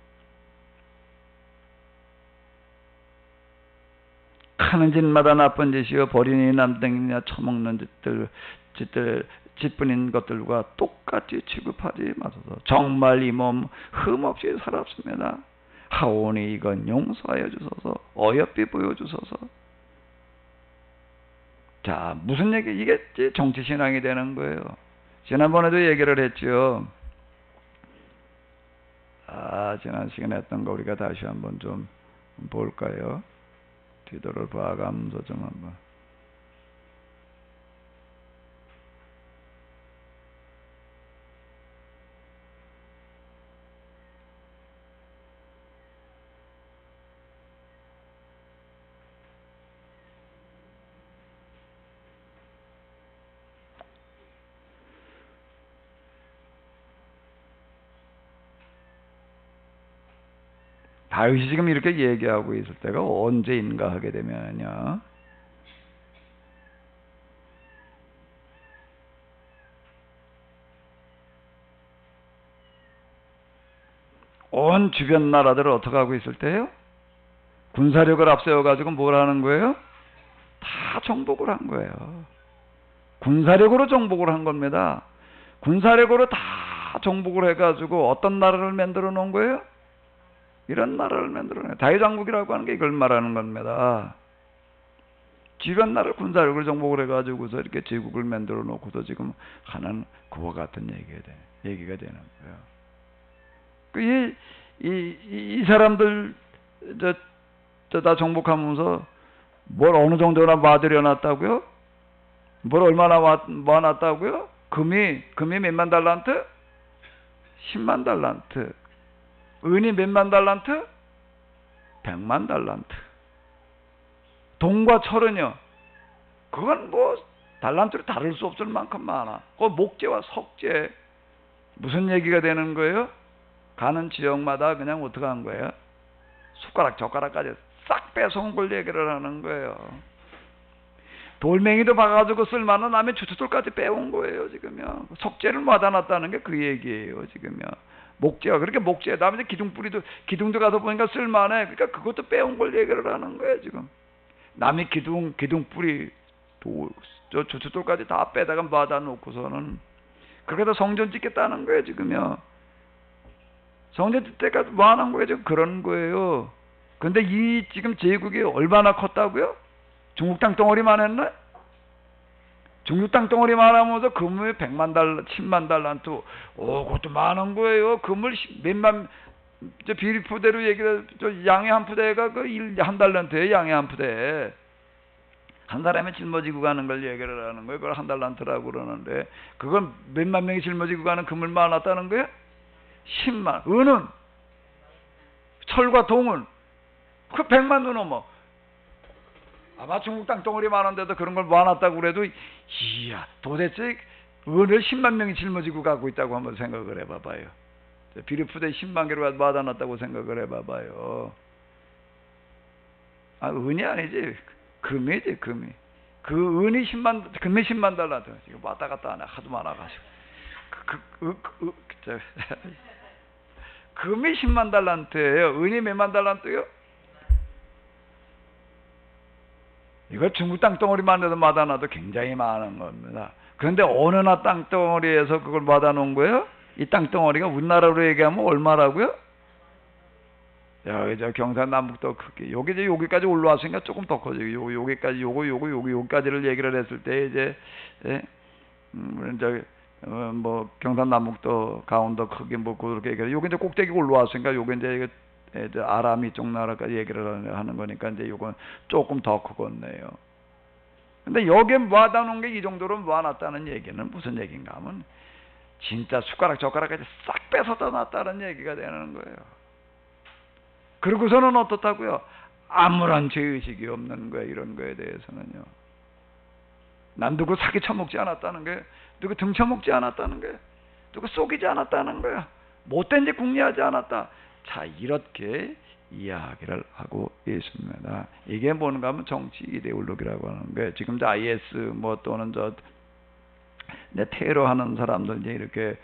하는 짓마다 나쁜 짓이요 버리니 남등이나 처먹는 짓뿐인 것들과 똑같이 취급하지 마소서. 정말 이 몸 흠없이 살았습니다. 하오니 이건 용서하여 주소서. 어여삐 보여주소서. 자, 무슨 얘기? 이게 정치신앙이 되는 거예요. 지난번에도 얘기를 했죠. 지난 시간에 했던 거 우리가 다시 한번 좀 볼까요? 뒤도를 봐가면서 좀 한번. 다윗이 지금 이렇게 얘기하고 있을 때가 언제인가 하게 되면요. 온 주변 나라들을 어떻게 하고 있을 때요? 군사력을 앞세워가지고 뭘 하는 거예요? 다 정복을 한 거예요. 군사력으로 정복을 한 겁니다. 군사력으로 다 정복을 해가지고 어떤 나라를 만들어 놓은 거예요? 이런 나라를 만들어내요. 다윗왕국이라고 하는 게 이걸 말하는 겁니다. 주변 나라를 군사력을 정복을 해가지고서 이렇게 제국을 만들어 놓고서 지금 하는 그와 같은 얘기가 되는 거예요. 이 사람들 다 정복하면서 뭘 어느 정도나 모아들여 놨다고요? 뭘 얼마나 모아놨다고요? 금이 몇만 달란트? 10만 달란트. 은이 몇만 달란트? 100만 달란트. 돈과 철은요? 그건 뭐 달란트로 다룰 수 없을 만큼 많아. 그 목재와 석재. 무슨 얘기가 되는 거예요? 가는 지역마다 그냥 어떻게 한 거예요? 숟가락 젓가락까지 싹 뺏어온 걸 얘기를 하는 거예요. 돌멩이도 박아가지고 쓸만한 남의 주춧돌까지 빼온 거예요 지금요. 석재를 모아놨다는 게 그 얘기예요 지금요. 목재가 그렇게 목재 다음에 기둥도 가서 보니까 쓸만해. 그러니까 그것도 빼온 걸 얘기를 하는 거예요 지금. 남의 기둥 뿌리 저 주춧돌까지 다 빼다가 모아다 놓고서는 그렇게 해서 성전 짓겠다는 거예요 지금요. 성전 짓 때까지 모아놓은 거예요 지금. 그런 거예요. 근데 이 지금 제국이 얼마나 컸다고요? 중국 땅 덩어리만 했나? 중국 땅 덩어리만 하면서 금을 100만 달러, 10만 달란트, 그것도 많은 거예요. 금을 몇만, 비리푸대로 얘기를, 양의 한 푸대가 한 달란트예요, 양의 한 푸대. 한 사람이 짊어지고 가는 걸 얘기를 하는 거예요. 그걸 한 달란트라고 그러는데, 그걸 몇만 명이 짊어지고 가는 금을 모아놨다는 거예요? 10만. 은은, 철과 동은, 그 100만도 넘어. 아마 중국 땅 덩어리 많은데도 그런 걸 모아놨다고 그래도 이야 도대체 은을 10만 명이 짊어지고 가고 있다고 한번 생각을 해봐봐요. 비리푸대 10만 개로 모아놨다고 생각을 해봐봐요. 은이 아니지 금이지 금이. 그 은이 금이 10만 달란트. 이거 왔다 갔다 하네 하도 많아가지고. 저, 금이 10만 달란트예요. 은이 몇만 달란트요? 이거 중국 땅덩어리만 해도 마다놔도 굉장히 많은 겁니다. 그런데 어느 나 땅덩어리에서 그걸 마다놓은 거예요? 이 땅덩어리가 우리나라로 얘기하면 얼마라고요? 여기 저 경상남북도 크기 여기 이제 여기까지 올라왔으니까 조금 더 커지고 여기까지 여기까지를 얘기를 했을 때 이제 이제 뭐 경상남북도 강원도 크기 뭐 그렇게 얘기해. 여기 이제 꼭대기 올라왔으니까 여기 이제 아람이 쪽 나라까지 얘기를 하는 거니까 이제 요건 조금 더 크겠네요. 근데 여기에 모아놓은 게 이 정도로 모아놨다는 얘기는 무슨 얘기인가 하면 진짜 숟가락 젓가락까지 싹 뺏어다 놨다는 얘기가 되는 거예요. 그러고서는 어떻다고요? 아무런 죄의식이 없는 거예요. 이런 거에 대해서는요. 난 누구 사기 쳐먹지 않았다는 거예요. 누구 등쳐먹지 않았다는 거예요. 누구 속이지 않았다는 거예요. 못된 짓 궁리하지 않았다. 자, 이렇게 이야기를 하고 있습니다. 이게 뭔가 하면 정치 이데올로기라고 하는 거예요. 지금 IS 뭐 또는 테러하는 사람들 이제 이렇게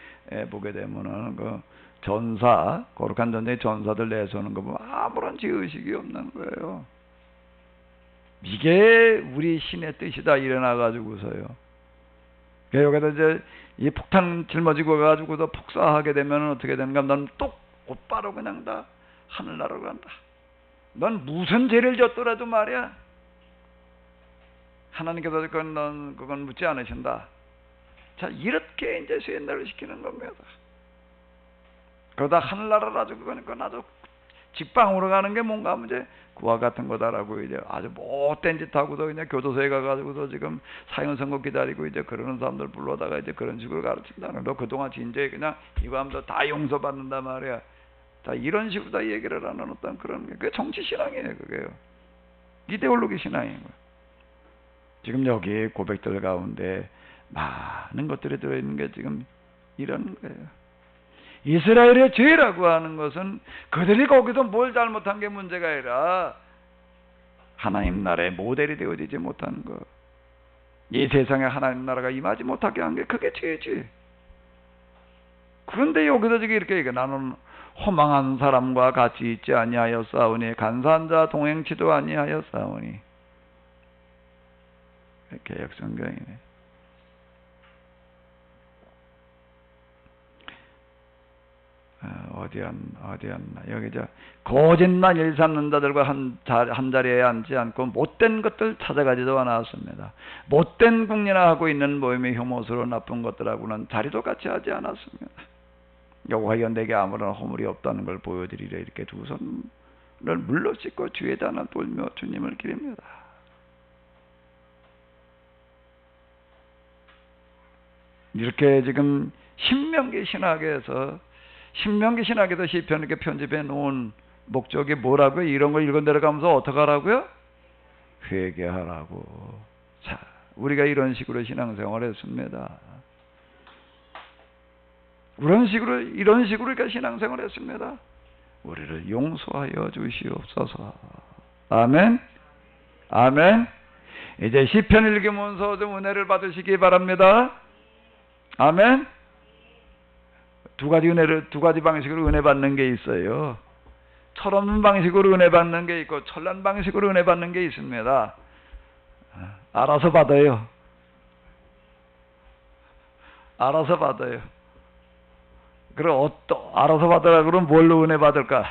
보게 되면은 그 전사, 거룩한 전쟁의 전사들 내세우는 거 보면 아무런 죄의식이 없는 거예요. 이게 우리 신의 뜻이다 일어나 가지고서요. 여기다 이제 이 폭탄 짊어지고 가지고도 폭사하게 되면 어떻게 되는가? 넌 똑바로 그냥 다 하늘나라로 간다. 넌 무슨 죄를 졌더라도 말이야. 하나님께서 그건 묻지 않으신다. 자, 이렇게 이제 수행날을 시키는 겁니다. 그러다 하늘나라로 아주 그건 아주 직방으로 가는 게 뭔가 하면 이제 그와 같은 거다라고 이제 아주 못된 짓 하고도 그냥 교도소에 가가지고서 지금 사형 선고 기다리고 이제 그러는 사람들 불러다가 이제 그런 식으로 가르친다는 거. 너 그동안 진짜에 그냥 이거 하면 다 용서받는단 말이야. 자, 이런 식으로 다 얘기를 하는 어떤 그런 게 그게 정치 신앙이에요. 그게요. 이데올로기 신앙인 거예요. 지금 여기 고백들 가운데 많은 것들이 들어있는 게 지금 이런 거예요. 이스라엘의 죄라고 하는 것은 그들이 거기서 뭘 잘못한 게 문제가 아니라 하나님 나라의 모델이 되어지지 못한 것. 이 세상에 하나님 나라가 임하지 못하게 한 게 그게 죄지. 그런데 여기서 지금 이렇게 얘기해. 나는 허망한 사람과 같이 있지 아니하여 싸우니 간사한 자 동행치도 아니하여 싸우니. 개역성경이네. 어디였나 여기 거짓말 일삼는 자들과 한 자리에 앉지 않고 못된 것들 찾아가지도 않았습니다. 못된 궁리나 하고 있는 모임의 혐오스러운 나쁜 것들하고는 자리도 같이 하지 않았습니다. 여호와여 내게 아무런 허물이 없다는 걸 보여드리려 이렇게 두 손을 물러 씻고 주의 단을 돌며 주님을 기립니다. 이렇게 지금 신명기 신학에서 시편 이렇게 편집해 놓은 목적이 뭐라고요? 이런 걸 읽어 내려가면서 어떻게 하라고요? 회개하라고. 자, 우리가 이런 식으로 신앙생활을 했습니다. 이런 식으로 이렇게 신앙생활을 했습니다. 우리를 용서하여 주시옵소서. 아멘. 아멘. 이제 시편 읽으면서 좀 은혜를 받으시기 바랍니다. 아멘. 두 가지 방식으로 은혜 받는 게 있어요. 철없는 방식으로 은혜 받는 게 있고 철난 방식으로 은혜 받는 게 있습니다. 알아서 받아요. 알아서 받아요. 그럼 알아서 받으라 그러면 뭘로 은혜 받을까?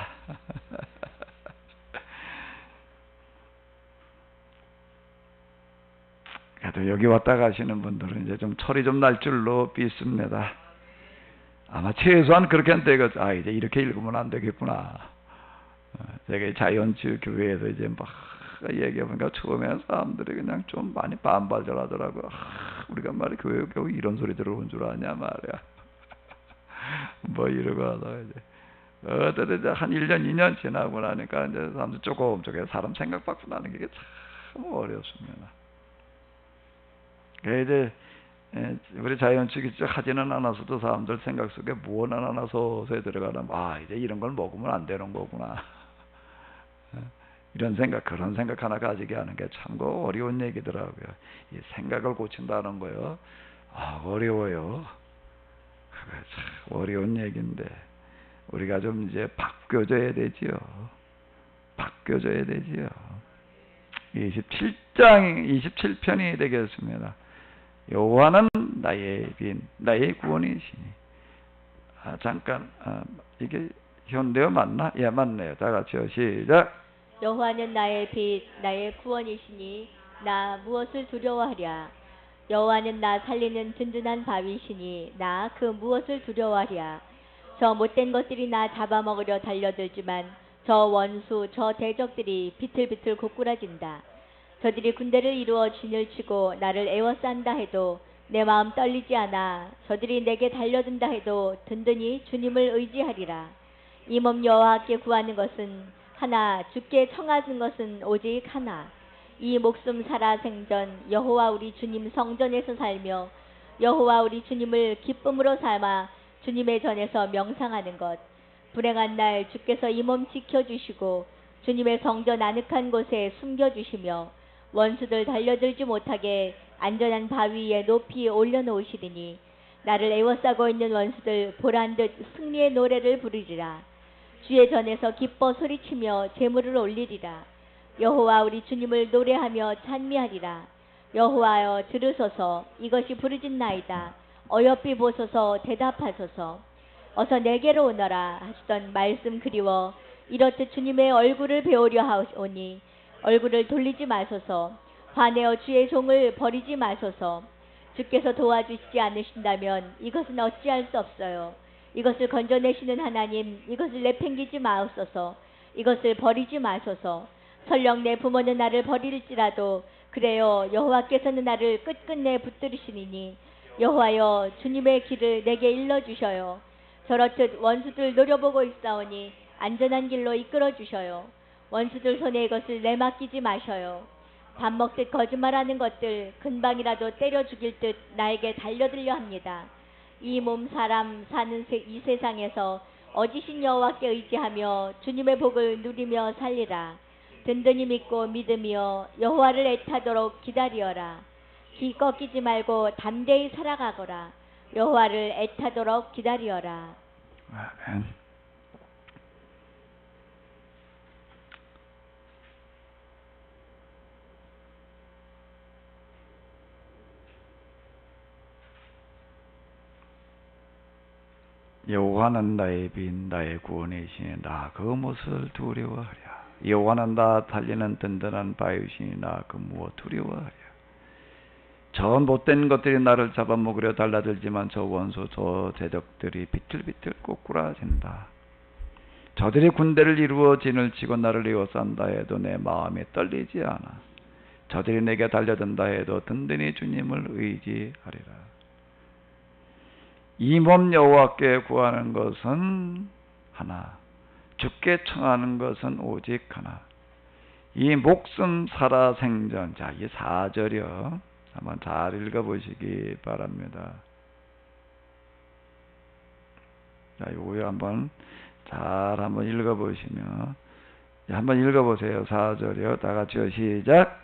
그래도 여기 왔다 가시는 분들은 이제 좀 철이 좀 날 줄로 믿습니다. 아마 최소한 그렇게 안 되겠. 이제 이렇게 읽으면 안 되겠구나. 제가 자이언츠 교회에서 이제 막 얘기해보니까 처음에 사람들이 그냥 좀 많이 반발하더라고. 우리가 말이 교회 겨우 이런 소리 들어온 줄 아냐 말이야. 뭐 이러고 하다가 이제 어쨌든 한 1년 2년 지나고 나니까 이제 사람들 조금 사람 생각 바꾸는 게 참 어렵습니다. 이제 우리 자연축이 하지는 않아서도 사람들 생각 속에 무언 하나 서서히 들어가면 이제 이런 걸 먹으면 안 되는 거구나. 이런 생각, 그런 생각 하나 가지게 하는 게 참 어려운 얘기더라고요. 이 생각을 고친다는 거요. 어려워요. 참 어려운 얘기인데 우리가 좀 이제 바뀌어져야 되지요. 바뀌어져야 되지요. 27편이 되겠습니다. 여호와는 나의 빈, 나의 구원이시니. 잠깐, 이게 현대어 맞나? 예, 맞네요. 다 같이요. 시작. 여호와는 나의 빛, 나의 구원이시니 나 무엇을 두려워하랴. 여호와는 나 살리는 든든한 바위시니 나 그 무엇을 두려워하랴. 저 못된 것들이 나 잡아먹으려 달려들지만 저 원수, 저 대적들이 비틀비틀 고꾸라진다. 저들이 군대를 이루어 진을 치고 나를 에워싼다 해도 내 마음 떨리지 않아. 저들이 내게 달려든다 해도 든든히 주님을 의지하리라. 이 몸 여호와께 구하는 것은 하나, 주께 청하는 것은 오직 하나. 이 목숨 살아 생전 여호와 우리 주님 성전에서 살며 여호와 우리 주님을 기쁨으로 삼아 주님의 전에서 명상하는 것. 불행한 날 주께서 이 몸 지켜주시고 주님의 성전 아늑한 곳에 숨겨주시며 원수들 달려들지 못하게 안전한 바위 위에 높이 올려놓으시리니 나를 에워싸고 있는 원수들 보란듯 승리의 노래를 부르리라. 주의 전에서 기뻐 소리치며 제물을 올리리라. 여호와 우리 주님을 노래하며 찬미하리라. 여호와여 들으소서. 이것이 부르짖나이다. 어여삐 보소서. 대답하소서. 어서 내게로 오너라 하시던 말씀 그리워 이렇듯 주님의 얼굴을 배우려 하오니 얼굴을 돌리지 마소서. 화내어 주의 종을 버리지 마소서. 주께서 도와주시지 않으신다면 이것은 어찌할 수 없어요. 이것을 건져내시는 하나님, 이것을 내팽기지 마옵소서. 이것을 버리지 마소서. 설령 내 부모는 나를 버릴지라도 그래요 여호와께서는 나를 끝끝내 붙들으시니니 여호와여 주님의 길을 내게 일러주셔요. 저렇듯 원수들 노려보고 있사오니 안전한 길로 이끌어주셔요. 원수들 손에 이것을 내맡기지 마셔요. 밥 먹듯 거짓말하는 것들 금방이라도 때려 죽일 듯 나에게 달려들려 합니다. 이 몸 사람 사는 이 세상에서 어지신 여호와께 의지하며 주님의 복을 누리며 살리라. 든든히 믿고 믿으며 여호와를 애타도록 기다리어라. 기 꺾이지 말고 담대히 살아가거라. 여호와를 애타도록 기다리어라. 아멘. 여호와는 나의 빈, 나의 구원이시니 나 그 무엇을 두려워하랴. 여호와는 나 달리는 든든한 바위시니 나 그 무엇 두려워하랴. 저 못된 것들이 나를 잡아먹으려 달라들지만 저 원수 저 대적들이 비틀비틀 꼬꾸라진다. 저들이 군대를 이루어 진을 치고 나를 에워싼다 해도 내 마음이 떨리지 않아. 저들이 내게 달려든다 해도 든든히 주님을 의지하리라. 이 몸 여호와께 구하는 것은 하나, 주께 청하는 것은 오직 하나. 이 목숨 살아 생전. 자, 이 4절이요. 한번 잘 읽어보시기 바랍니다. 자, 요거 한번 한번 읽어보시면, 한번 읽어보세요. 4절이요. 다 같이요. 시작.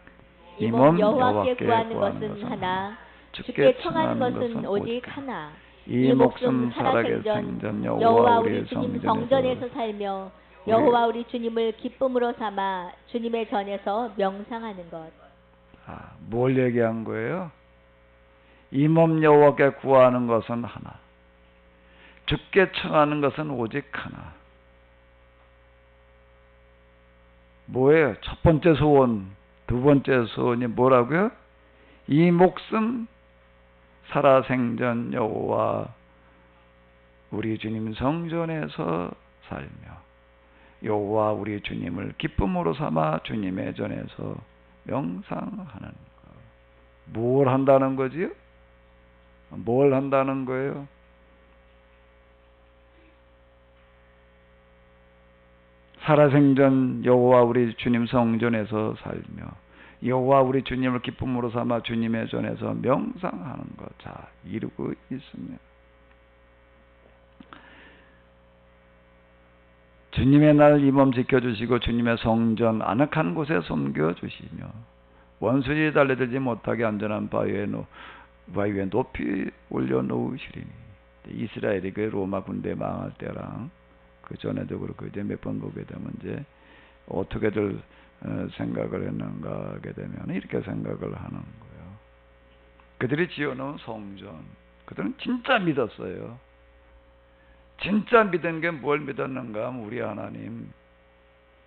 이 몸 여호와께 구하는 것은 하나, 주께 청하는 것은 오직 하나. 이 목숨 살아계 생전 여호와 우리 주님 성전에서 살며 여호와 우리 주님을 기쁨으로 삼아 주님의 전에서 명상하는 것. 뭘 얘기한 거예요? 이 몸 여호와께 구하는 것은 하나, 주께 청하는 것은 오직 하나. 뭐예요? 첫 번째 소원, 두 번째 소원이 뭐라고요? 이 목숨 살아 생전 여호와 우리 주님 성전에서 살며 여호와 우리 주님을 기쁨으로 삼아 주님의 전에서 명상하는 것. 뭘 한다는 거지요? 뭘 한다는 거예요? 살아생전 여호와 우리 주님 성전에서 살며 여호와 우리 주님을 기쁨으로 삼아 주님의 전에서 명상하는 것. 자, 이루고 있습니다. 주님의 날 이 몸 지켜주시고 주님의 성전 아늑한 곳에 섬겨주시며 원수들이 달려들지 못하게 안전한 바위에 높이 올려놓으시리니. 이스라엘이 그 로마 군대 망할 때랑 그 전에도 그렇고 이제 몇 번 보게 되면 이제 어떻게들 생각을 했는가 하게 되면 이렇게 생각을 하는 거예요. 그들이 지어놓은 성전, 그들은 진짜 믿었어요. 진짜 믿은 게 뭘 믿었는가 하면 우리 하나님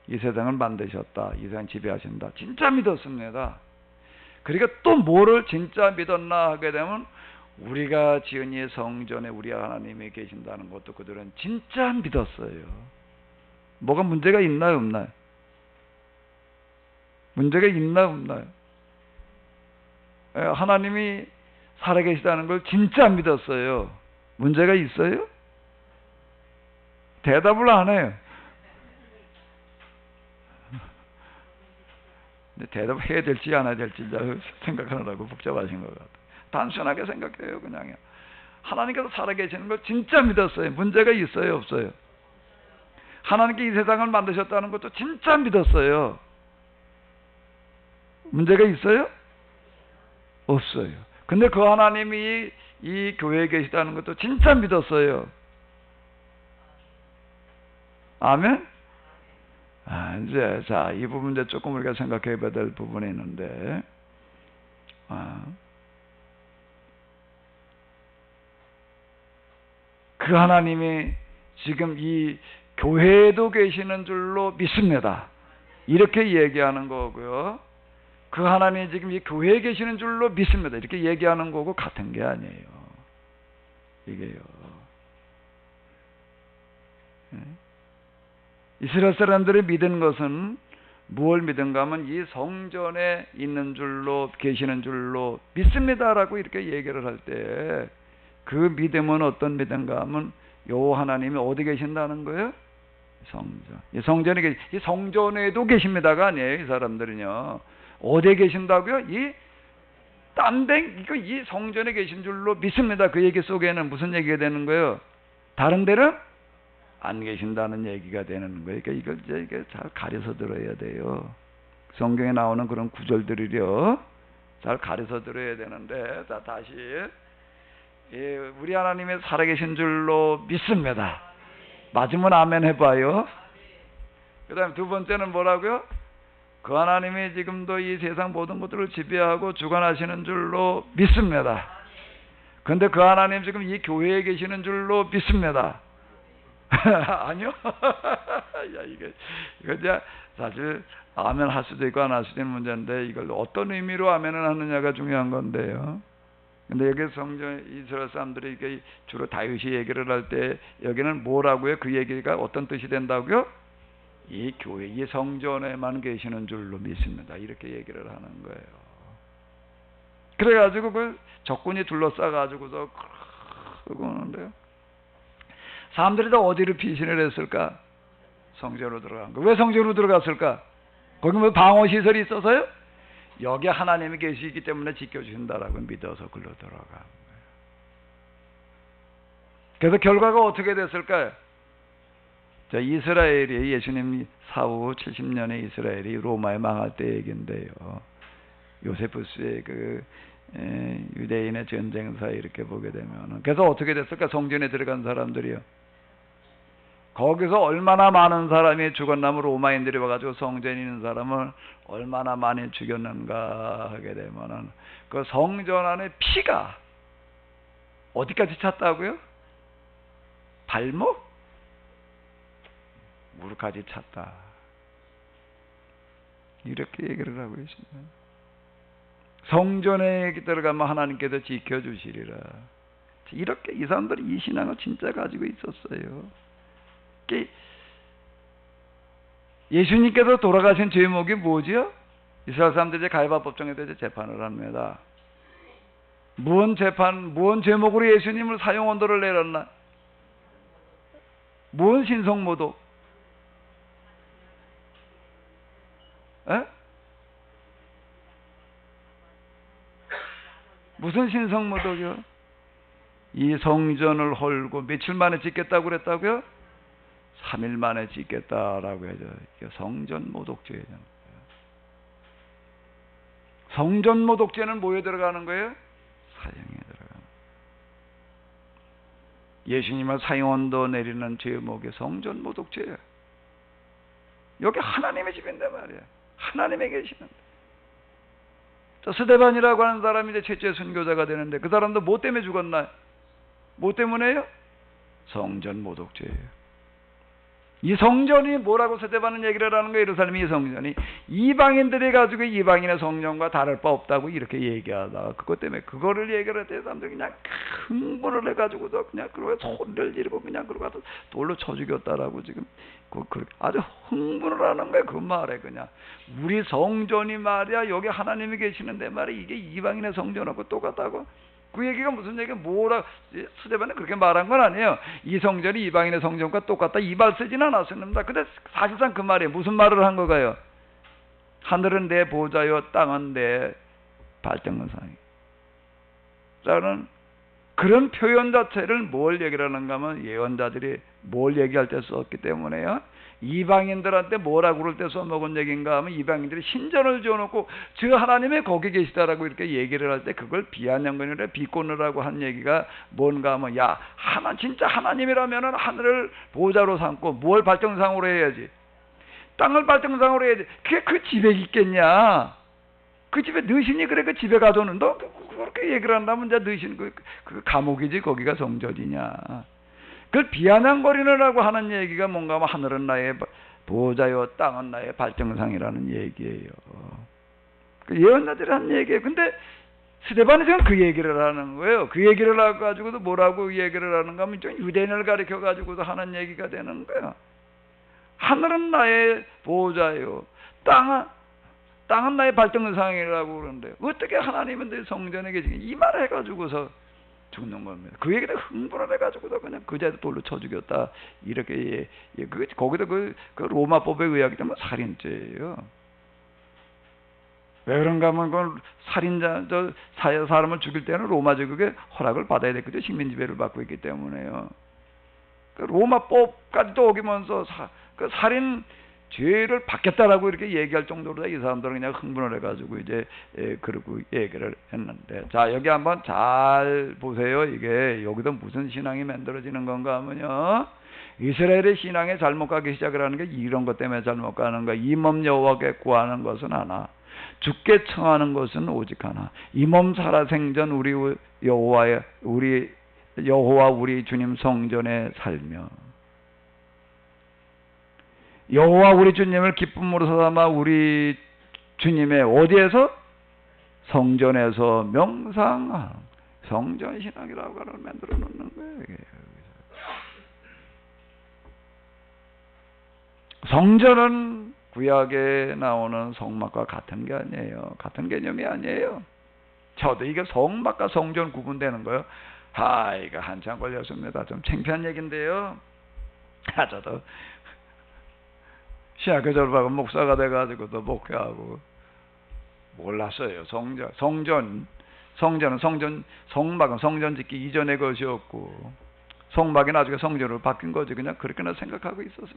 이 세상을 만드셨다, 이 세상 지배하신다, 진짜 믿었습니다. 그러니까 또 뭐를 진짜 믿었나 하게 되면 우리가 지은 이 성전에 우리 하나님이 계신다는 것도 그들은 진짜 믿었어요. 뭐가 문제가 있나요, 없나요? 문제가 있나 없나요? 하나님이 살아계시다는 걸 진짜 믿었어요. 문제가 있어요? 대답을 안 해요. 근데 대답해야 될지 안 해야 될지 생각하느라고 복잡하신 것 같아요. 단순하게 생각해요. 그냥 하나님께서 살아계시는 걸 진짜 믿었어요. 문제가 있어요, 없어요? 하나님께 이 세상을 만드셨다는 것도 진짜 믿었어요. 문제가 있어요? 없어요. 근데 그 하나님이 이 교회에 계시다는 것도 진짜 믿었어요. 아멘? 이제, 이 부분 이제 조금 우리가 생각해 봐야 될 부분이 있는데, 그 하나님이 지금 이 교회에도 계시는 줄로 믿습니다. 이렇게 얘기하는 거고요. 그 하나님이 지금 이 교회에 계시는 줄로 믿습니다. 이렇게 얘기하는 거고 같은 게 아니에요. 이게요. 이스라엘 사람들이 믿은 것은 무엇을 믿은가 하면 이 성전에 있는 줄로 계시는 줄로 믿습니다라고 이렇게 얘기를 할 때 그 믿음은 어떤 믿음가 하면 요 하나님이 어디 계신다는 거예요? 성전. 이 성전에 이 성전에도 계십니다가 아니에요. 이 사람들은요. 어디에 계신다고요? 이 성전에 계신 줄로 믿습니다. 그 얘기 속에는 무슨 얘기가 되는 거예요? 다른 데는 안 계신다는 얘기가 되는 거예요. 그러니까 이걸 이제 잘 가려서 들어야 돼요. 성경에 나오는 그런 구절들이요. 잘 가려서 들어야 되는데, 자, 다시. 우리 하나님의 살아계신 줄로 믿습니다. 맞으면 아멘 해봐요. 그 다음 두 번째는 뭐라고요? 그 하나님이 지금도 이 세상 모든 것들을 지배하고 주관하시는 줄로 믿습니다. 그런데 그 하나님 지금 이 교회에 계시는 줄로 믿습니다. 아니요? 야, 이거 이제 사실 아멘 할 수도 있고 안 할 수도 있는 문제인데 이걸 어떤 의미로 아멘을 하느냐가 중요한 건데요. 근데 여기 성전 이스라엘 사람들이 이게 주로 다윗이 얘기를 할 때 여기는 뭐라고요? 그 얘기가 어떤 뜻이 된다고요? 이 교회, 이 성전에만 계시는 줄로 믿습니다. 이렇게 얘기를 하는 거예요. 그래가지고 그 적군이 둘러싸가지고서 그러고 오는데요. 사람들이 다 어디를 피신을 했을까? 성전으로 들어간 거. 왜 성전으로 들어갔을까? 거기 뭐 방어시설이 있어서요? 여기 하나님이 계시기 때문에 지켜주신다라고 믿어서 글로 들어간 거예요. 그래서 결과가 어떻게 됐을까요? 자, 이스라엘이 예수님 사후 70년의 이스라엘이 로마에 망할 때 얘기인데요. 요세푸스의 그 유대인의 전쟁사 이렇게 보게 되면 그래서 어떻게 됐을까? 성전에 들어간 사람들이요. 거기서 얼마나 많은 사람이 죽었나면 로마인들이 와가지고 성전에 있는 사람을 얼마나 많이 죽였는가 하게 되면은 그 성전 안에 피가 어디까지 찼다고요? 발목? 무릎까지 찼다. 이렇게 얘기를 하고 있습니다. 성전에 들어가면 하나님께서 지켜주시리라. 이렇게 이 사람들이 이 신앙을 진짜 가지고 있었어요. 예수님께서 돌아가신 제목이 뭐지요? 이스라엘 사람들이 가야바 법정에 대해서 재판을 합니다. 무언 제목으로 예수님을 사형 언도를 내렸나? 무언 신성모독? 무슨 신성모독이요? 이 성전을 헐고 며칠 만에 짓겠다고 그랬다고요? 3일 만에 짓겠다라고 해서 성전 모독죄예요. 성전 모독죄는 뭐에 들어가는 거예요? 사형에 들어가는 거예요. 예수님을 사형언도 내리는 제목이 성전 모독죄예요. 여기 하나님의 집인데 말이야. 하나님에 계시는데. 자, 스데반이라고 하는 사람이 이제 최초의 순교자가 되는데 그 사람도 뭐 때문에 죽었나요? 뭐 때문에요? 성전 모독죄예요. 이 성전이 뭐라고 스데반은 얘기를 하는 거예요. 예루살렘이 이 성전이 이방인들이 가지고 이방인의 성전과 다를 바 없다고 이렇게 얘기하다가 그것 때문에 그거를 얘기를 했더니 사람들이 그냥 흥분을 해가지고서 그냥 그러고 소리를 지르고 그냥 그러고 가서 돌로 쳐 죽였다라고 지금 아주 흥분을 하는 거예요. 그 말에 그냥 우리 성전이 말이야 여기 하나님이 계시는데 말이야 이게 이방인의 성전하고 똑같다고. 그 얘기가 무슨 얘기야? 뭐라 스데반은 그렇게 말한 건 아니에요. 이 성전이 이방인의 성전과 똑같다 이 말 쓰지는 않았습니다. 근데 사실상 그 말이에요. 무슨 말을 한 거가요? 하늘은 내 보좌요 땅은 내 발등상이. 라는 그런 표현 자체를 뭘 얘기를 하는가 하면 예언자들이 뭘 얘기할 때 썼기 때문에요. 이방인들한테 뭐라 그럴 때 써먹은 얘기인가 하면 이방인들이 신전을 지어놓고 저 하나님이 거기 계시다라고 이렇게 얘기를 할 때 그걸 비아냥거리라 비꼬느라고 한 얘기가 뭔가 하면 야 진짜 하나님이라면은 하늘을 보좌로 삼고 뭘 발등상으로 해야지 땅을 발등상으로 해야지 그게 그 집에 있겠냐 그 집에 너신이 그래 그 집에 가서는 너 그렇게 얘기를 한다면 이제 너신 그 감옥이지 거기가 성전이냐 그걸 비아냥거리느라고 하는 얘기가 뭔가 하면 하늘은 나의 보좌요 땅은 나의 발등상이라는 얘기예요. 그 예언자들이 한 얘기예요. 근데 스데반이 지금 그 얘기를 하는 거예요. 그 얘기를 해가지고도 뭐라고 얘기를 하는가 하면 좀 유대인을 가리켜가지고도 하는 얘기가 되는 거야. 하늘은 나의 보좌요 땅은 나의 발등상이라고 그러는데 어떻게 하나님은 내 성전에 계시게 이 말을 해가지고서 죽는 겁니다. 그 얘기를 흥분을 해가지고서 그냥 그제도 돌로 쳐 죽였다 이렇게 거기다 그 로마법에 의하기 때문에 살인죄예요. 왜 그런가 하면 그 살인자 사람을 죽일 때는 로마 제국의 허락을 받아야 되거든요. 식민 지배를 받고 있기 때문에요. 그 로마법까지도 어기면서 그 살인 죄를 받겠다라고 이렇게 얘기할 정도로 이 사람들은 그냥 흥분을 해가지고 이제 그러고 얘기를 했는데 자 여기 한번 잘 보세요. 이게 여기도 무슨 신앙이 만들어지는 건가 하면요 이스라엘의 신앙에 잘못 가기 시작을 하는 게 이런 것 때문에 잘못 가는 거야. 이 몸 여호와께 구하는 것은 하나 주께 청하는 것은 오직 하나 이 몸 살아생전 우리 여호와 우리 주님 성전에 살며 여호와 우리 주님을 기쁨으로 삼아 우리 주님의 어디에서? 성전에서 명상하는 성전 신앙이라고 하는 만들어 놓는 거예요. 성전은 구약에 나오는 성막과 같은 게 아니에요. 같은 개념이 아니에요. 저도 이게 성막과 성전 구분되는 거예요. 이거 한참 걸렸습니다. 좀 창피한 얘기인데요. 저도 신학교 졸업하고 목사가 돼가지고도 목회하고 몰랐어요. 성막은 성전 짓기 이전의 것이었고 성막이 나중에 성전으로 바뀐 거지. 그냥 그렇게나 생각하고 있었어요.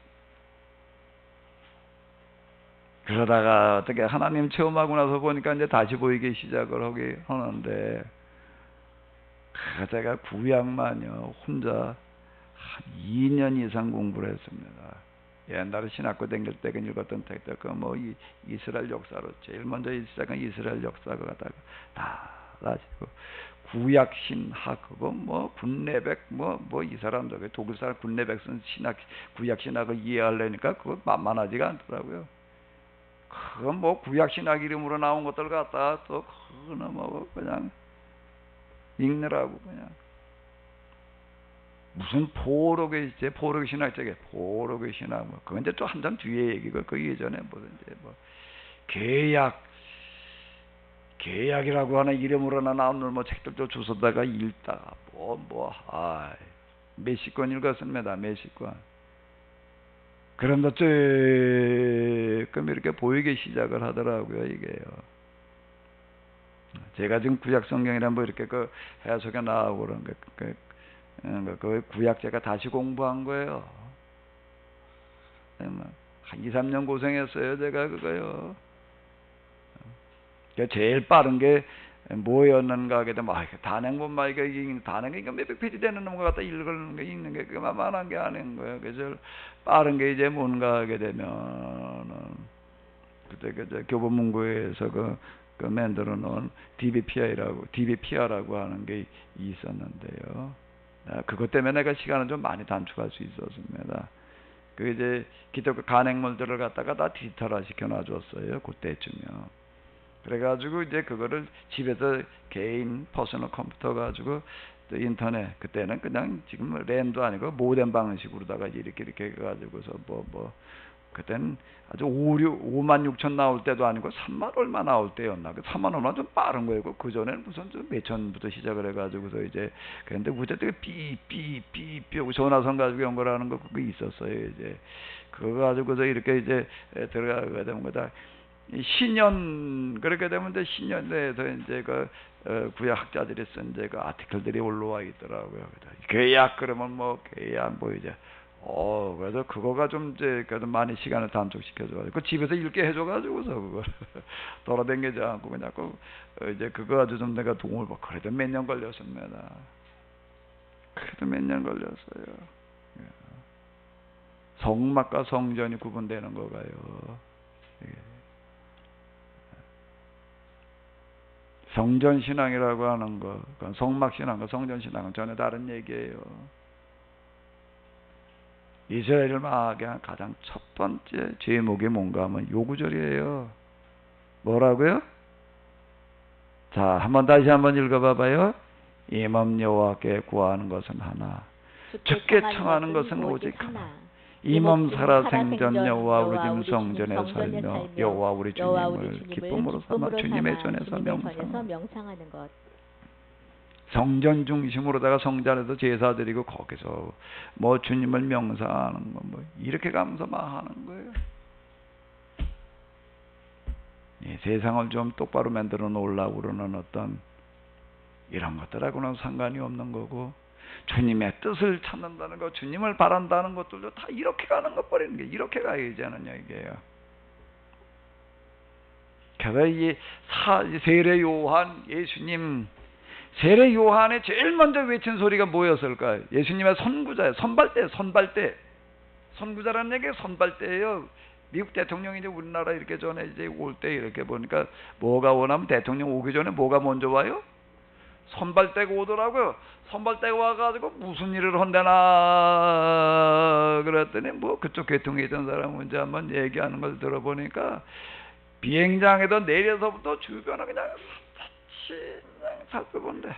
그러다가 어떻게 하나님 체험하고 나서 보니까 이제 다시 보이기 시작을 하는데 제가 구약만요 혼자 한 2년 이상 공부를 했습니다. 옛날에 신학교 다닐 때 읽었던 책들 이스라엘 역사로 제일 먼저 시작한 이스라엘 역사가 다 가지고 구약 신학 그거 군레백 이 사람들 독일 사람 군레백 쓴 구약 신학을 이해하려니까 그거 만만하지가 않더라고요. 그건 구약 신학 이름으로 나온 것들 갖다 또 그거는 그냥 읽느라고 그냥 무슨 포로의 신학적에 포로의 신학 그건 이제 또 한참 뒤에 얘기고 그 이전에 무슨 이제 계약이라고 하는 이름으로나 나오는 책들도 주워다가 읽다가 몇십 권 읽었습니다. 몇십 권. 그런데 조금 이렇게 보이기 시작을 하더라고요. 이게요. 제가 지금 구약 성경이란 이렇게 그 해석에 나오고 그런 그 구약 제가 다시 공부한 거예요. 한 2, 3년 고생했어요. 제가 그거요. 제일 빠른 게 뭐였는가 하게 되면 단행본 말 이거 단행 이거 몇백 페이지 되는 놈 갖다 읽는 게 읽는 게 그만한 게 아닌 거예요. 그래서 빠른 게 이제 뭔가 하게 되면은 그때 그 교보문고에서 그 만들어 놓은 DBPR라고 하는 게 있었는데요. 그것 때문에 내가 시간을 좀 많이 단축할 수 있었습니다. 그 이제 기독교 간행물들을 갖다가 다 디지털화 시켜놔줬어요. 그때쯤요. 그래가지고 이제 그거를 집에서 개인 퍼스널 컴퓨터 가지고 또 인터넷 그때는 그냥 지금 램도 아니고 모뎀 방식으로다가 이렇게 해가지고서 그때는 아주 5만 6천 나올 때도 아니고 3만 얼마 나올 때였나. 3만 얼마 좀 빠른 거예요. 그 전에는 무슨 좀 몇천부터 시작을 해가지고서 이제 그런데 그때 삐삐삐삐 하고 전화선 가지고 연결하는 거 그거 있었어요. 이제 그거 가지고서 이렇게 이제 들어가게 되면 거다. 신년 그렇게 되면 이제 신년에서 이제 구약 학자들이 쓴 이제 그 아티클들이 올라와 있더라고요. 계약 그러면 계약 이제 그래서 그거가 좀 이제 그래도 많이 시간을 단축시켜줘가지고 그 집에서 읽게 해줘가지고서 그걸 돌아다니지 않고 그냥 이제 그거 아주 좀 내가 도움을 받고 그래도 몇 년 걸렸습니다. 그래도 몇 년 걸렸어요. 성막과 성전이 구분되는 거가요. 성전신앙이라고 하는 거, 성막신앙과 성전신앙은 전혀 다른 얘기예요. 이스라엘을 망하게 한 가장 첫 번째 제목이 뭔가 하면 요 구절이에요. 뭐라고요? 자, 한번 다시 한번 읽어봐봐요. 임함 여호와께 구하는 것은 하나, 주께 청하는 것은 오직 하나. 임함 살아 생전 여호와 우리 주님 성전에 살며 여호와 우리 주님을 기쁨으로 삼아 주님의 전에서 명상하는 것. 성전 중심으로다가 성전에서 제사 드리고 거기서 주님을 명상하는 거 이렇게 가면서 하는 거예요. 세상을 좀 똑바로 만들어 놓으려고 그러는 어떤 이런 것들하고는 상관이 없는 거고, 주님의 뜻을 찾는다는 것, 주님을 바란다는 것들도 다 이렇게 가는 것 버리는 게 이렇게 가야지 하는 얘기예요. 그래서 이 세례 요한 예수님 세례 요한의 제일 먼저 외친 소리가 뭐였을까요? 예수님의 선구자예요. 선발대. 선구자라는 얘기가 선발대예요. 미국 대통령이 이제 우리나라 이렇게 전에 이제 올 때 이렇게 보니까 뭐가 오냐면 대통령 오기 전에 뭐가 먼저 와요? 선발대가 오더라고요. 선발대가 와가지고 무슨 일을 한대나 그랬더니 그쪽 계통에 있던 사람은 이제 한번 얘기하는 걸 들어보니까 비행장에도 내려서부터 주변을 그냥 살펴본대.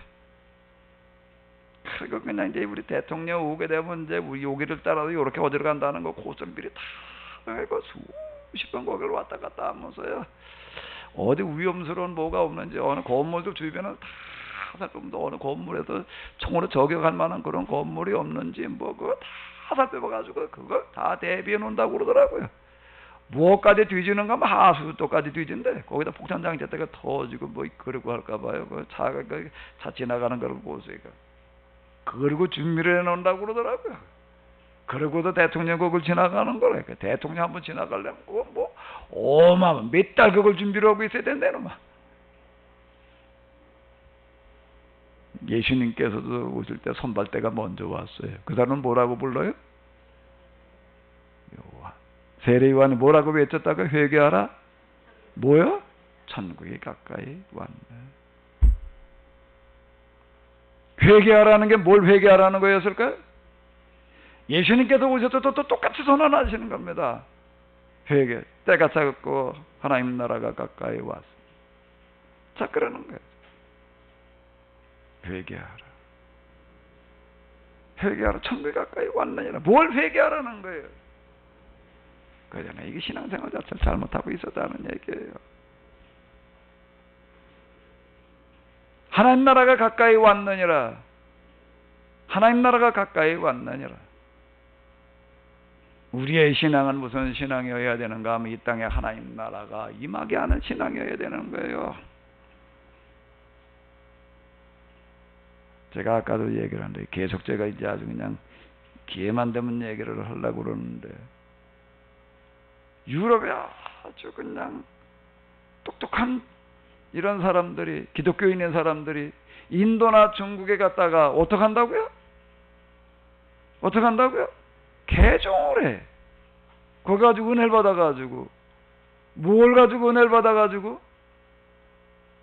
그리고 그냥 이제 우리 대통령 오게 되면 이제 우리 여기를 따라서 이렇게 어디로 간다는 거 고스를 미리 다 해고 수십 번 거기를 왔다 갔다 하면서요. 어디 위험스러운 뭐가 없는지 어느 건물도 주변을 다 살펴보면서 어느 건물에도 총으로 저격할 만한 그런 건물이 없는지 그거 다 살펴봐가지고 그걸 다 대비해 놓는다고 그러더라고요. 무엇까지 뒤지는가 하면 하수도까지 뒤진대. 거기다 폭탄장치대가 터지고 그러고 할까봐요. 그 차가 차 지나가는 걸 보세요. 그리고 준비를 해놓는다고 그러더라고요. 그러고도 대통령 그걸 지나가는 거래. 대통령 한번 지나가려면 그거 어마어마 몇 달 그걸 준비를 하고 있어야 된다는 말. 예수님께서도 오실 때 선발대가 먼저 왔어요. 그 사람은 뭐라고 불러요? 요한. 세례 요한이 뭐라고 외쳤다가 회개하라? 뭐요? 천국이 가까이 왔네. 회개하라는 게 뭘 회개하라는 거였을까요? 예수님께서 오셔서 또 똑같이 선언하시는 겁니다. 회개. 때가 차갑고 하나님 나라가 가까이 왔어. 자, 그러는 거예요. 회개하라. 회개하라. 천국이 가까이 왔느니라. 뭘 회개하라는 거예요? 그러잖아요. 이게 신앙생활 자체를 잘못하고 있었다는 얘기예요. 하나님 나라가 가까이 왔느니라. 하나님 나라가 가까이 왔느니라. 우리의 신앙은 무슨 신앙이어야 되는가 하면 이 땅에 하나님 나라가 임하게 하는 신앙이어야 되는 거예요. 제가 아까도 얘기를 하는데 계속 제가 이제 아주 그냥 기회만 되면 얘기를 하려고 그러는데 유럽에 아주 그냥 똑똑한 이런 사람들이, 기독교인인 사람들이 인도나 중국에 갔다가 어떻게 한다고요? 어떻게 한다고요? 개종을 해. 그거 가지고 은혜를 받아가지고. 뭘 가지고 은혜를 받아가지고?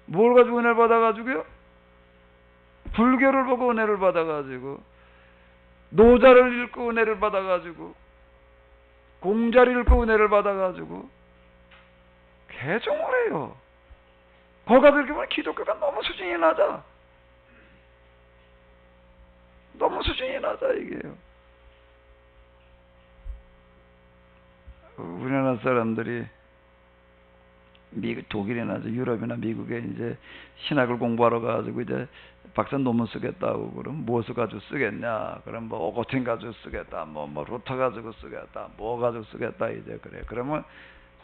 뭘 가지고 은혜를 받아가지고요? 불교를 보고 은혜를 받아가지고, 노자를 읽고 은혜를 받아가지고, 공자를 읽고 은혜를 받아가지고 개종을 해요. 거기 가서 이렇게 보면 기독교가 너무 수준이 낮아. 너무 수준이 낮아 이게요. 우리나라 사람들이 미국, 독일이나 유럽이나 미국에 이제 신학을 공부하러 가지고 이제 박사 논문 쓰겠다고 그럼 무엇을 가지고 쓰겠냐? 그럼 뭐 오거틴 가지고 쓰겠다, 뭐 루터 가지고 쓰겠다, 뭐 가지고 쓰겠다 이제 그래. 그러면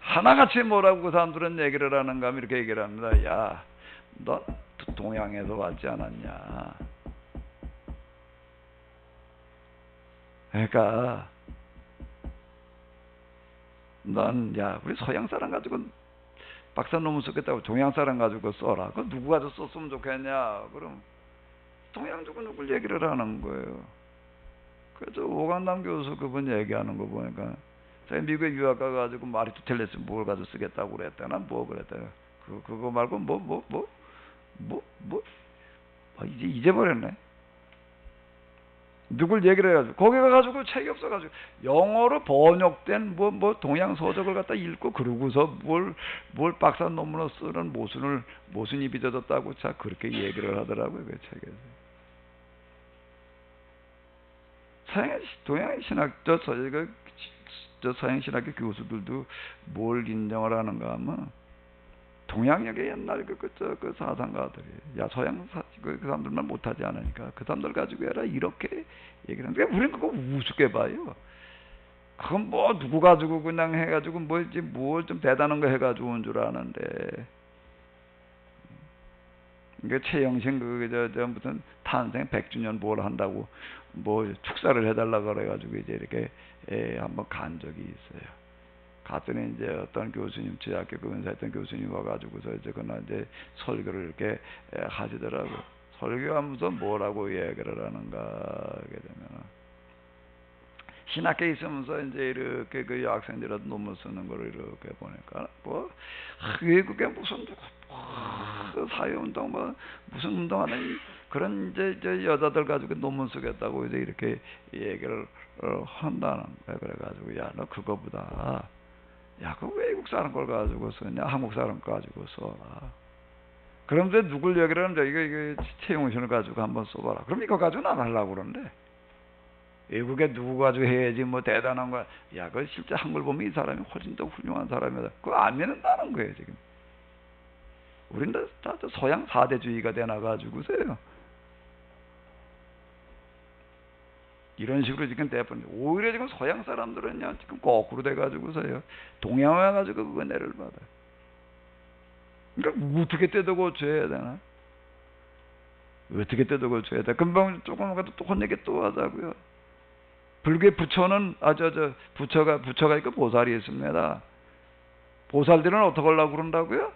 하나같이 뭐라고 그 사람들은 얘기를 하는가 하면 이렇게 얘기를 합니다. 야, 너 동양에서 왔지 않았냐? 그러니까 넌 야 우리 서양 사람 가지고 박사 논문 쓰겠다고 동양 사람 가지고 써라. 그 누구 가지고 썼으면 좋겠냐? 그럼 동양 누굴 얘기를 하는 거예요. 그래서 오간남 교수 그분 얘기하는 거 보니까 자기 미국에 유학 가가지고 아리스토텔레스 뭘 가지고 쓰겠다고 그랬다나 뭐 그랬다나 그거 말고 이제 잊어버렸네. 누굴 얘기를 해가지고 거기 가가지고 책이 없어가지고 영어로 번역된 뭐 동양 서적을 갖다 읽고 그러고서 뭘 박사 논문을 쓰는 모순이 빚어졌다고 자 그렇게 얘기를 하더라고요 그 책에서. 동양 신학 저 서양 신학교 교수들도 뭘 인정을 하는가 하면 동양역의 옛날 그 사상가들이 야 서양 그 사람들만 못하지 않으니까 그 사람들 가지고 해라 이렇게 얘기를 하는데 우리는 그거 우습게 봐요. 그건 뭐 누구 가지고 그냥 해가지고 뭘 좀 대단한 거 해가지고 온 줄 아는데 이게 최영신 저 무슨 탄생 100주년 뭘 한다고 뭐 축사를 해달라 그래가지고 이제 이렇게 한번 간 적이 있어요. 갔더니 이제 어떤 교수님, 제 학교 그 은사했던 교수님 와가지고서 이제 그날 이제 설교를 이렇게 하시더라고. 설교하면서 뭐라고 얘기를 하는가 하게 되면 신학교에 있으면서 이제 이렇게 그 여학생들한테 논문 쓰는 거를 이렇게 보니까 뭐 그게 무슨 사회운동 뭐 무슨 운동하는 그런 이제 여자들 가지고 논문 쓰겠다고 이제 이렇게 얘기를 한다는 거야. 그래가지고 야 너 그거보다 야, 그 외국 사람 걸 가지고 썼냐? 한국 사람 거 가지고 써라. 그런데 누굴 얘기를 하는데 이게 채용신을 가지고 한번 써봐라. 그럼 이거 가지고는 안 하려고 그러는데 외국에 누구 가지고 해야지 뭐 대단한 거야. 야, 그 실제 한글 보면 이 사람이 훨씬 더 훌륭한 사람이다. 그거 안 믿는다는 거예요 지금. 우리는 다 서양 사대주의가 되나가지고서요. 이런 식으로 지금 대부분 오히려 지금 서양 사람들은요 지금 거꾸로 돼가지고서요 동양 와가지고 그 은혜를 받아. 그러니까 어떻게 뜯어 고쳐야 되나? 어떻게 뜯어 고쳐야 돼? 금방 조금 가도 또 혼내게 또 하자고요. 불교의 부처는 부처가 있고 보살이 있습니다. 보살들은 어떻게 하려고 그런다고요?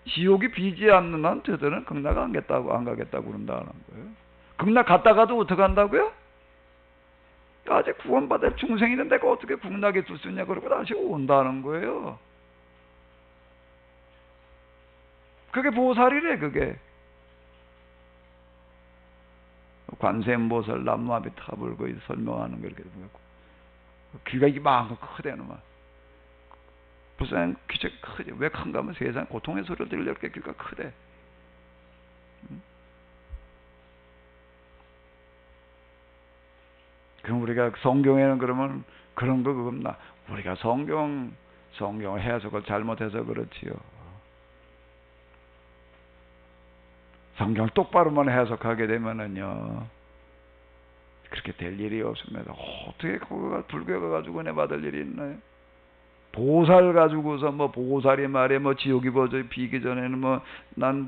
지옥이 비지 않는 한 저들은 극락 안 가겠다고 그런다는 거예요. 극락 갔다가도 어떻게 한다고요? 아직 구원받을 중생인데 내가 어떻게 극락에 둘 수 있냐 그러고 다시 온다는 거예요. 그게 보살이래. 그게 관세음보살 남무아비 탑을 거의 설명하는 거 이렇게 귀가 이만큼 크대는 불쌍한 귀책 크지. 왜 큰가 하면 세상 고통의 소리를 들을 게 귀가 크대. 그럼 우리가 성경에는 그러면 그런 거 없나? 우리가 성경을 해석을 잘못해서 그렇지요. 성경을 똑바로만 해석하게 되면은요 그렇게 될 일이 없습니다. 어떻게 그거가 불교가 가지고 은혜 받을 일이 있나요? 보살 가지고서 뭐 보살이 말해 뭐 지옥이 비기 전에는 난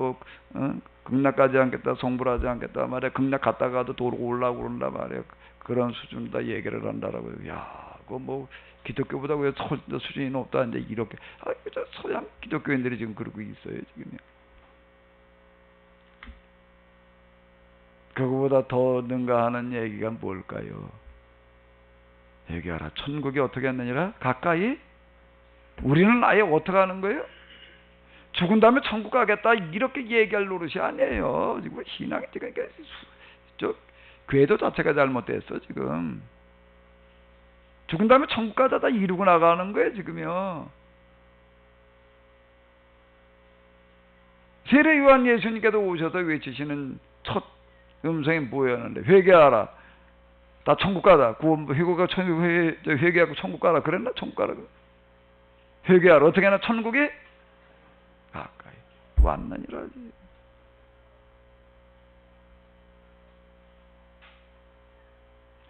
극락가지 않겠다, 성불하지 않겠다 말이야. 극락 갔다가도 도로 올라오고 그런다 말이야. 그런 수준다 얘기를 한다라고요. 야, 갖고 뭐 기독교보다 왜 수준이 높다 이제 이렇게 저 서양 기독교인들이 지금 그러고 있어요 지금요. 그거보다 더 능가하는 얘기가 뭘까요? 얘기하라. 천국이 어떻게 했느니라? 가까이? 우리는 아예 어떻게 하는 거예요? 죽은 다음에 천국 가겠다 이렇게 얘기할 노릇이 아니에요. 지금 신앙이 지금 저 궤도 자체가 잘못됐어 지금. 죽은 다음에 천국 가다 다 이루고 나가는 거예요 지금요. 세례 요한 예수님께서 오셔서 외치시는 첫 음성이 뭐였는데? 회개하라. 다 천국 가다. 회개가 회개하고 천국 가라. 그랬나? 천국 가라. 회개하라. 어떻게 하나 천국이 가까이 왔느니라지.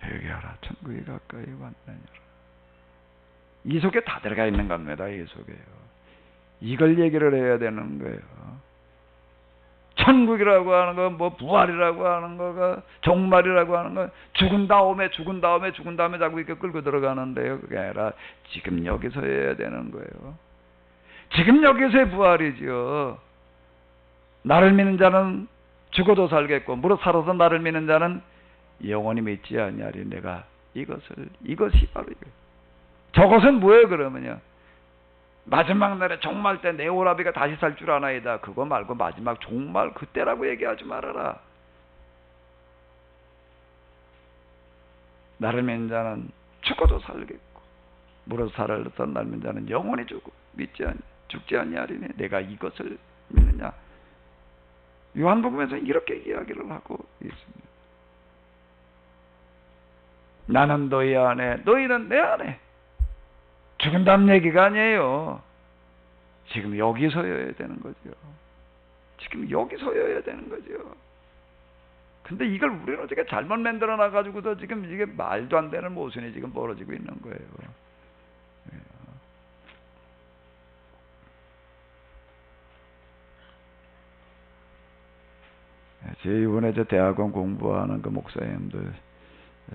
회개하라. 천국이 가까이 왔느니라. 이 속에 다 들어가 있는 겁니다. 이 속에요. 이걸 얘기를 해야 되는 거예요. 천국이라고 하는 거, 뭐 부활이라고 하는 거가 종말이라고 하는 거, 죽은 다음에 자꾸 이렇게 끌고 들어가는데요. 그게 아니라 지금 여기서 해야 되는 거예요. 지금 여기서의 부활이지요. 나를 믿는 자는 죽어도 살겠고 무릇 살아서 나를 믿는 자는 영원히 믿지 아니하리. 내가 이것이 바로 이거예요. 저것은 뭐예요 그러면요? 마지막 날에 종말 때 내 오라비가 다시 살 줄 아나이다. 그거 말고 마지막 종말 그때라고 얘기하지 말아라. 나를 믿는 자는 죽어도 살겠고 무릇 살아서 나를 믿는 자는 영원히 죽지 아니하리니 내가 이것을 믿느냐. 요한복음에서 이렇게 이야기를 하고 있습니다. 나는 너희 안에 너희는 내 안에. 죽은 다음 얘기가 아니에요. 지금 여기서여야 되는 거죠. 지금 여기서여야 되는 거죠. 근데 이걸 우리는 어떻게 잘못 만들어 놔가지고서 지금 이게 말도 안 되는 모순이 지금 벌어지고 있는 거예요. 제 이번에 대학원 공부하는 그 목사님들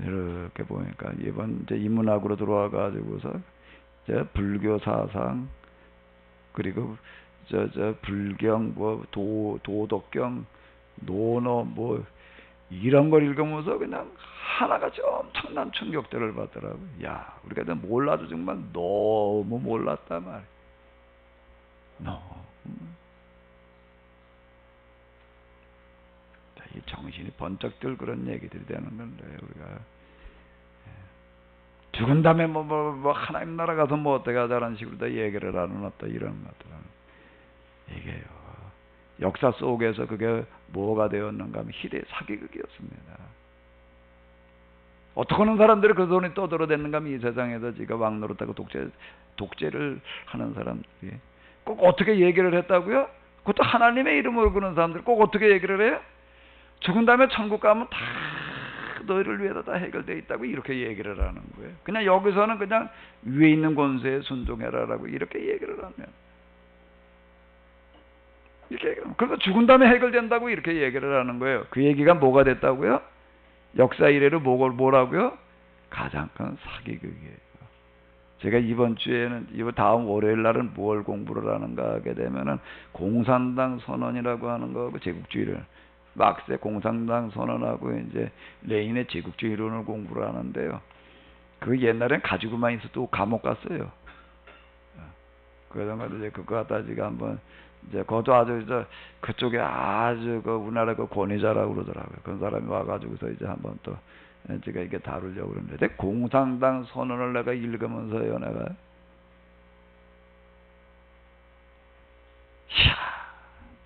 이렇게 보니까 이번 이제 인문학으로 들어와 가지고서 불교 사상 그리고 불경 뭐 도덕경 논어 뭐 이런 걸 읽으면서 그냥 하나같이 엄청난 충격들을 받더라고요. 야, 우리가 몰라도 정말 너무 몰랐단 말이에요. 너무. 이 정신이 번쩍 들 그런 얘기들이 되는 건데 우리가 죽은 다음에 뭐 하나님 나라 가서 뭐 어떻게 하자라는 식으로 다 얘기를 하는 어떤 이런 것들은 이게요. 역사 속에서 그게 뭐가 되었는가 하면 희대의 사기극이었습니다. 어떻게 하는 사람들이 그 돈이 떠들어댔는가 하면 이 세상에서 지가 왕노릇하고 독재를 하는 사람들이 꼭 어떻게 얘기를 했다고요? 그것도 하나님의 이름을 그는 사람들이 꼭 어떻게 얘기를 해요? 죽은 다음에 천국 가면 다 너희를 위해서 다 해결되어 있다고 이렇게 얘기를 하는 거예요. 그냥 여기서는 그냥 위에 있는 권세에 순종해라라고 이렇게 얘기를 하면 이렇게 그래서 죽은 다음에 해결된다고 이렇게 얘기를 하는 거예요. 그 얘기가 뭐가 됐다고요? 역사 이래로 뭐라고요? 가장 큰 사기극이에요. 제가 이번 주에는 다음 월요일 날은 뭘 공부를 하는가 하게 되면은 공산당 선언이라고 하는 거하고 제국주의를 막스의 공산당 선언하고 이제 레닌의 제국주의 이론을 공부를 하는데요. 그 옛날엔 가지고만 있어도 감옥 갔어요. 그래서 이제 그거 갖다 지금 한번 이제 그것도 아주 그쪽에 아주 그 우리나라 그 권위자라고 그러더라고요. 그런 사람이 와가지고서 이제 한번 또 제가 이게 다루려고 그러는데 공산당 선언을 내가 읽으면서요, 내가 이야,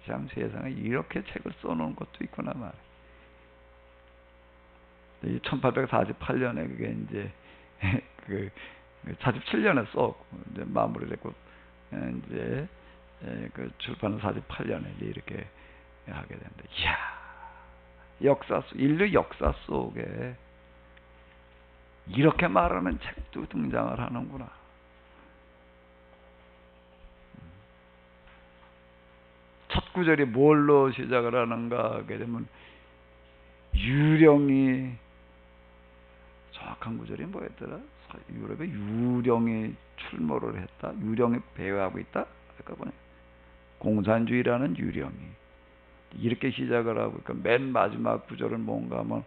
참 세상에 이렇게 책을 써놓은 것도 있구나 말이에요. 1848년에 그게 이제 그 47년에 썼고 이제 마무리를 했고 이제 그 출판은 48년에 이렇게 하게 되는데, 이야, 인류 역사 속에 이렇게 말하는 책도 등장을 하는구나. 첫 구절이 뭘로 시작을 하는가 하게 되면 유령이 정확한 구절이 뭐였더라? 유럽에 유령이 출몰을 했다. 유령이 배회하고 있다. 그러니까 보니 공산주의라는 유령이 이렇게 시작을 하고, 그러니까 맨 마지막 구절은 뭔가 하면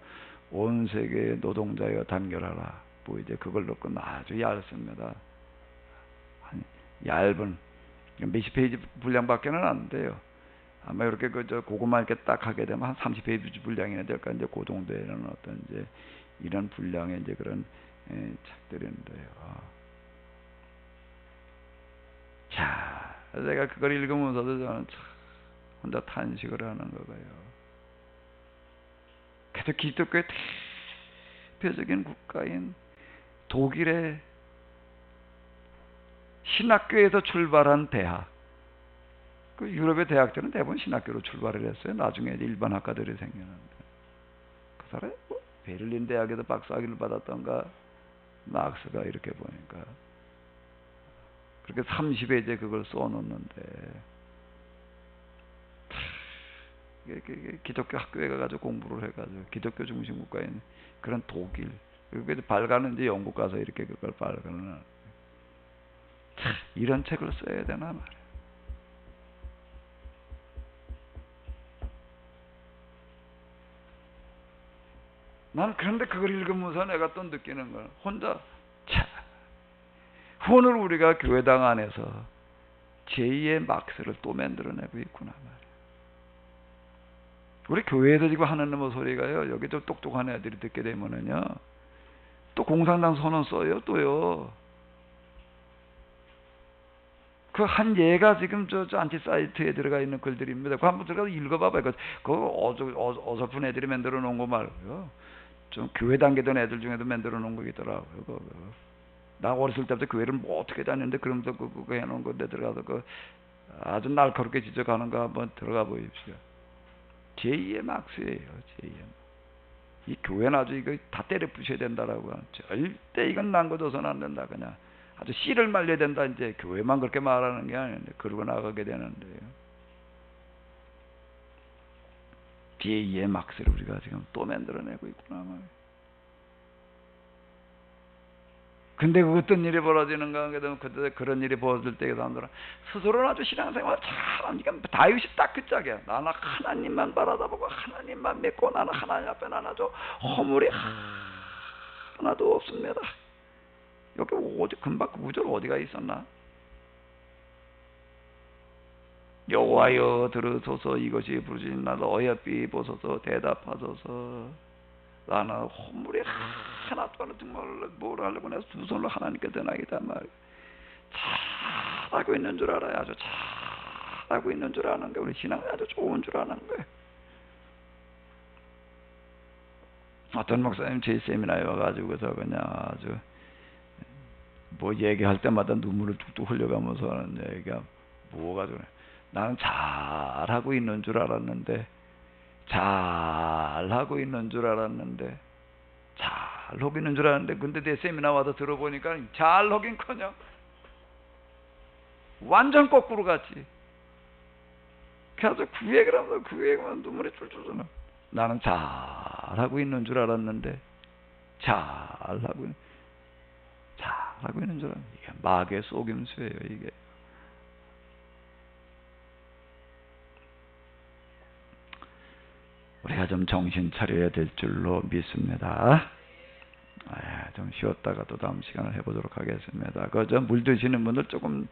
온 세계의 노동자여 단결하라. 뭐 이제 그걸 놓고 아주 얇습니다. 얇은 몇십 페이지 분량밖에는 안 돼요. 아마 이렇게 그고구마 이렇게 딱 하게 되면 한 30페이지 분량이나 될까, 이제 그 정도에는 어떤 이제 이런 분량의 이제 그런 책들인데요. 자, 제가 그걸 읽으면서도 저는 참 혼자 탄식을 하는 거예요. 그래서 기독교의 대표적인 국가인 독일의 신학교에서 출발한 대학, 그 유럽의 대학들은 대부분 신학교로 출발을 했어요. 나중에 일반 학과들이 생겼는데, 그 사람이 뭐 베를린 대학에서 박사학위를 받았던가, 막스가 이렇게 보니까 그렇게 30에 이제 그걸 써놓는데, 기독교 학교에 가가지고 공부를 해가지고 기독교 중심 국가인 그런 독일, 그리고 발간은 이제 영국 가서 이렇게 그걸 발간을, 이런 책을 써야 되나 말이야. 난 그런데 그걸 읽으면서 내가 또 느끼는 건, 혼자 오늘 우리가 교회당 안에서 제2의 막스를 또 만들어내고 있구나 말이야. 우리 교회에서 지금 하는 뭐 소리가요, 여기 좀 똑똑한 애들이 듣게 되면은요, 또 공산당 선언 써요, 또요. 그 한 예가 지금 저 안티 사이트에 들어가 있는 글들입니다. 그거 한번 들어가서 읽어봐봐요. 그거 어설픈 애들이 만들어 놓은 거 말고요, 좀 교회 다니던 애들 중에도 만들어 놓은 거 있더라고요. 그거. 나 어렸을 때부터 교회를 뭐 어떻게 다녔는데, 그러면서 그거 해놓은 건데 들어가서 그 아주 날카롭게 지적하는 거 한번 들어가 보십시오. 제2의 막스예요. 제2의. 이 교회는 아주 이거 다 때려 부셔야 된다라고. 절대 이건 남겨둬서는 안 된다. 그냥 아주 씨를 말려야 된다. 이제 교회만 그렇게 말하는 게 아닌데, 그러고 나가게 되는데요. 제2의 막스를 우리가 지금 또 만들어내고 있구나 말이에요. 근데 그 어떤 일이 벌어지는가 하게 되면, 그때 그런 일이 벌어질 때 사람들은 스스로는 아주 신앙생활 잘하니까, 다윗이 딱 그 짝이야. 나는 하나님만 바라다보고 하나님만 믿고 나는 하나님 앞에 나는 아주 허물이 하나도 없습니다. 여기 어디 금방 구절 어디가 있었나? 여호와여 들으소서, 이것이 부르짖는 나도 어여삐 보소서, 대답하소서. 나는 허물이 하나도 안, 정말 뭘 하려고 내가 두 손으로 하나님께 전하겠다 말이야. 잘하고 있는 줄 알아요. 아주 잘하고 있는 줄 아는 게 우리 신앙이 아주 좋은 줄 아는 거예요. 어떤 목사님 제 세미나에 와가지고서 그냥 아주 뭐 얘기할 때마다 눈물을 뚝뚝 흘려가면서 하는 얘기가 뭐가 그래. 나는 잘하고 있는 줄 알았는데, 잘하고 있는 줄 알았는데, 잘하고 있는 줄 알았는데, 근데 내 세미나 와서 들어보니까 잘하긴커녕 완전 거꾸로 갔지. 그래서 그 얘기를 하면서 그 얘기만 눈물이 줄줄 나. 나는 잘하고 있는 줄 알았는데, 잘하고 있는 줄 알았는데, 이게 마귀의 속임수예요. 이게 우리가 좀 정신 차려야 될 줄로 믿습니다. 좀 쉬었다가 또 다음 시간을 해보도록 하겠습니다. 물 드시는 분들 조금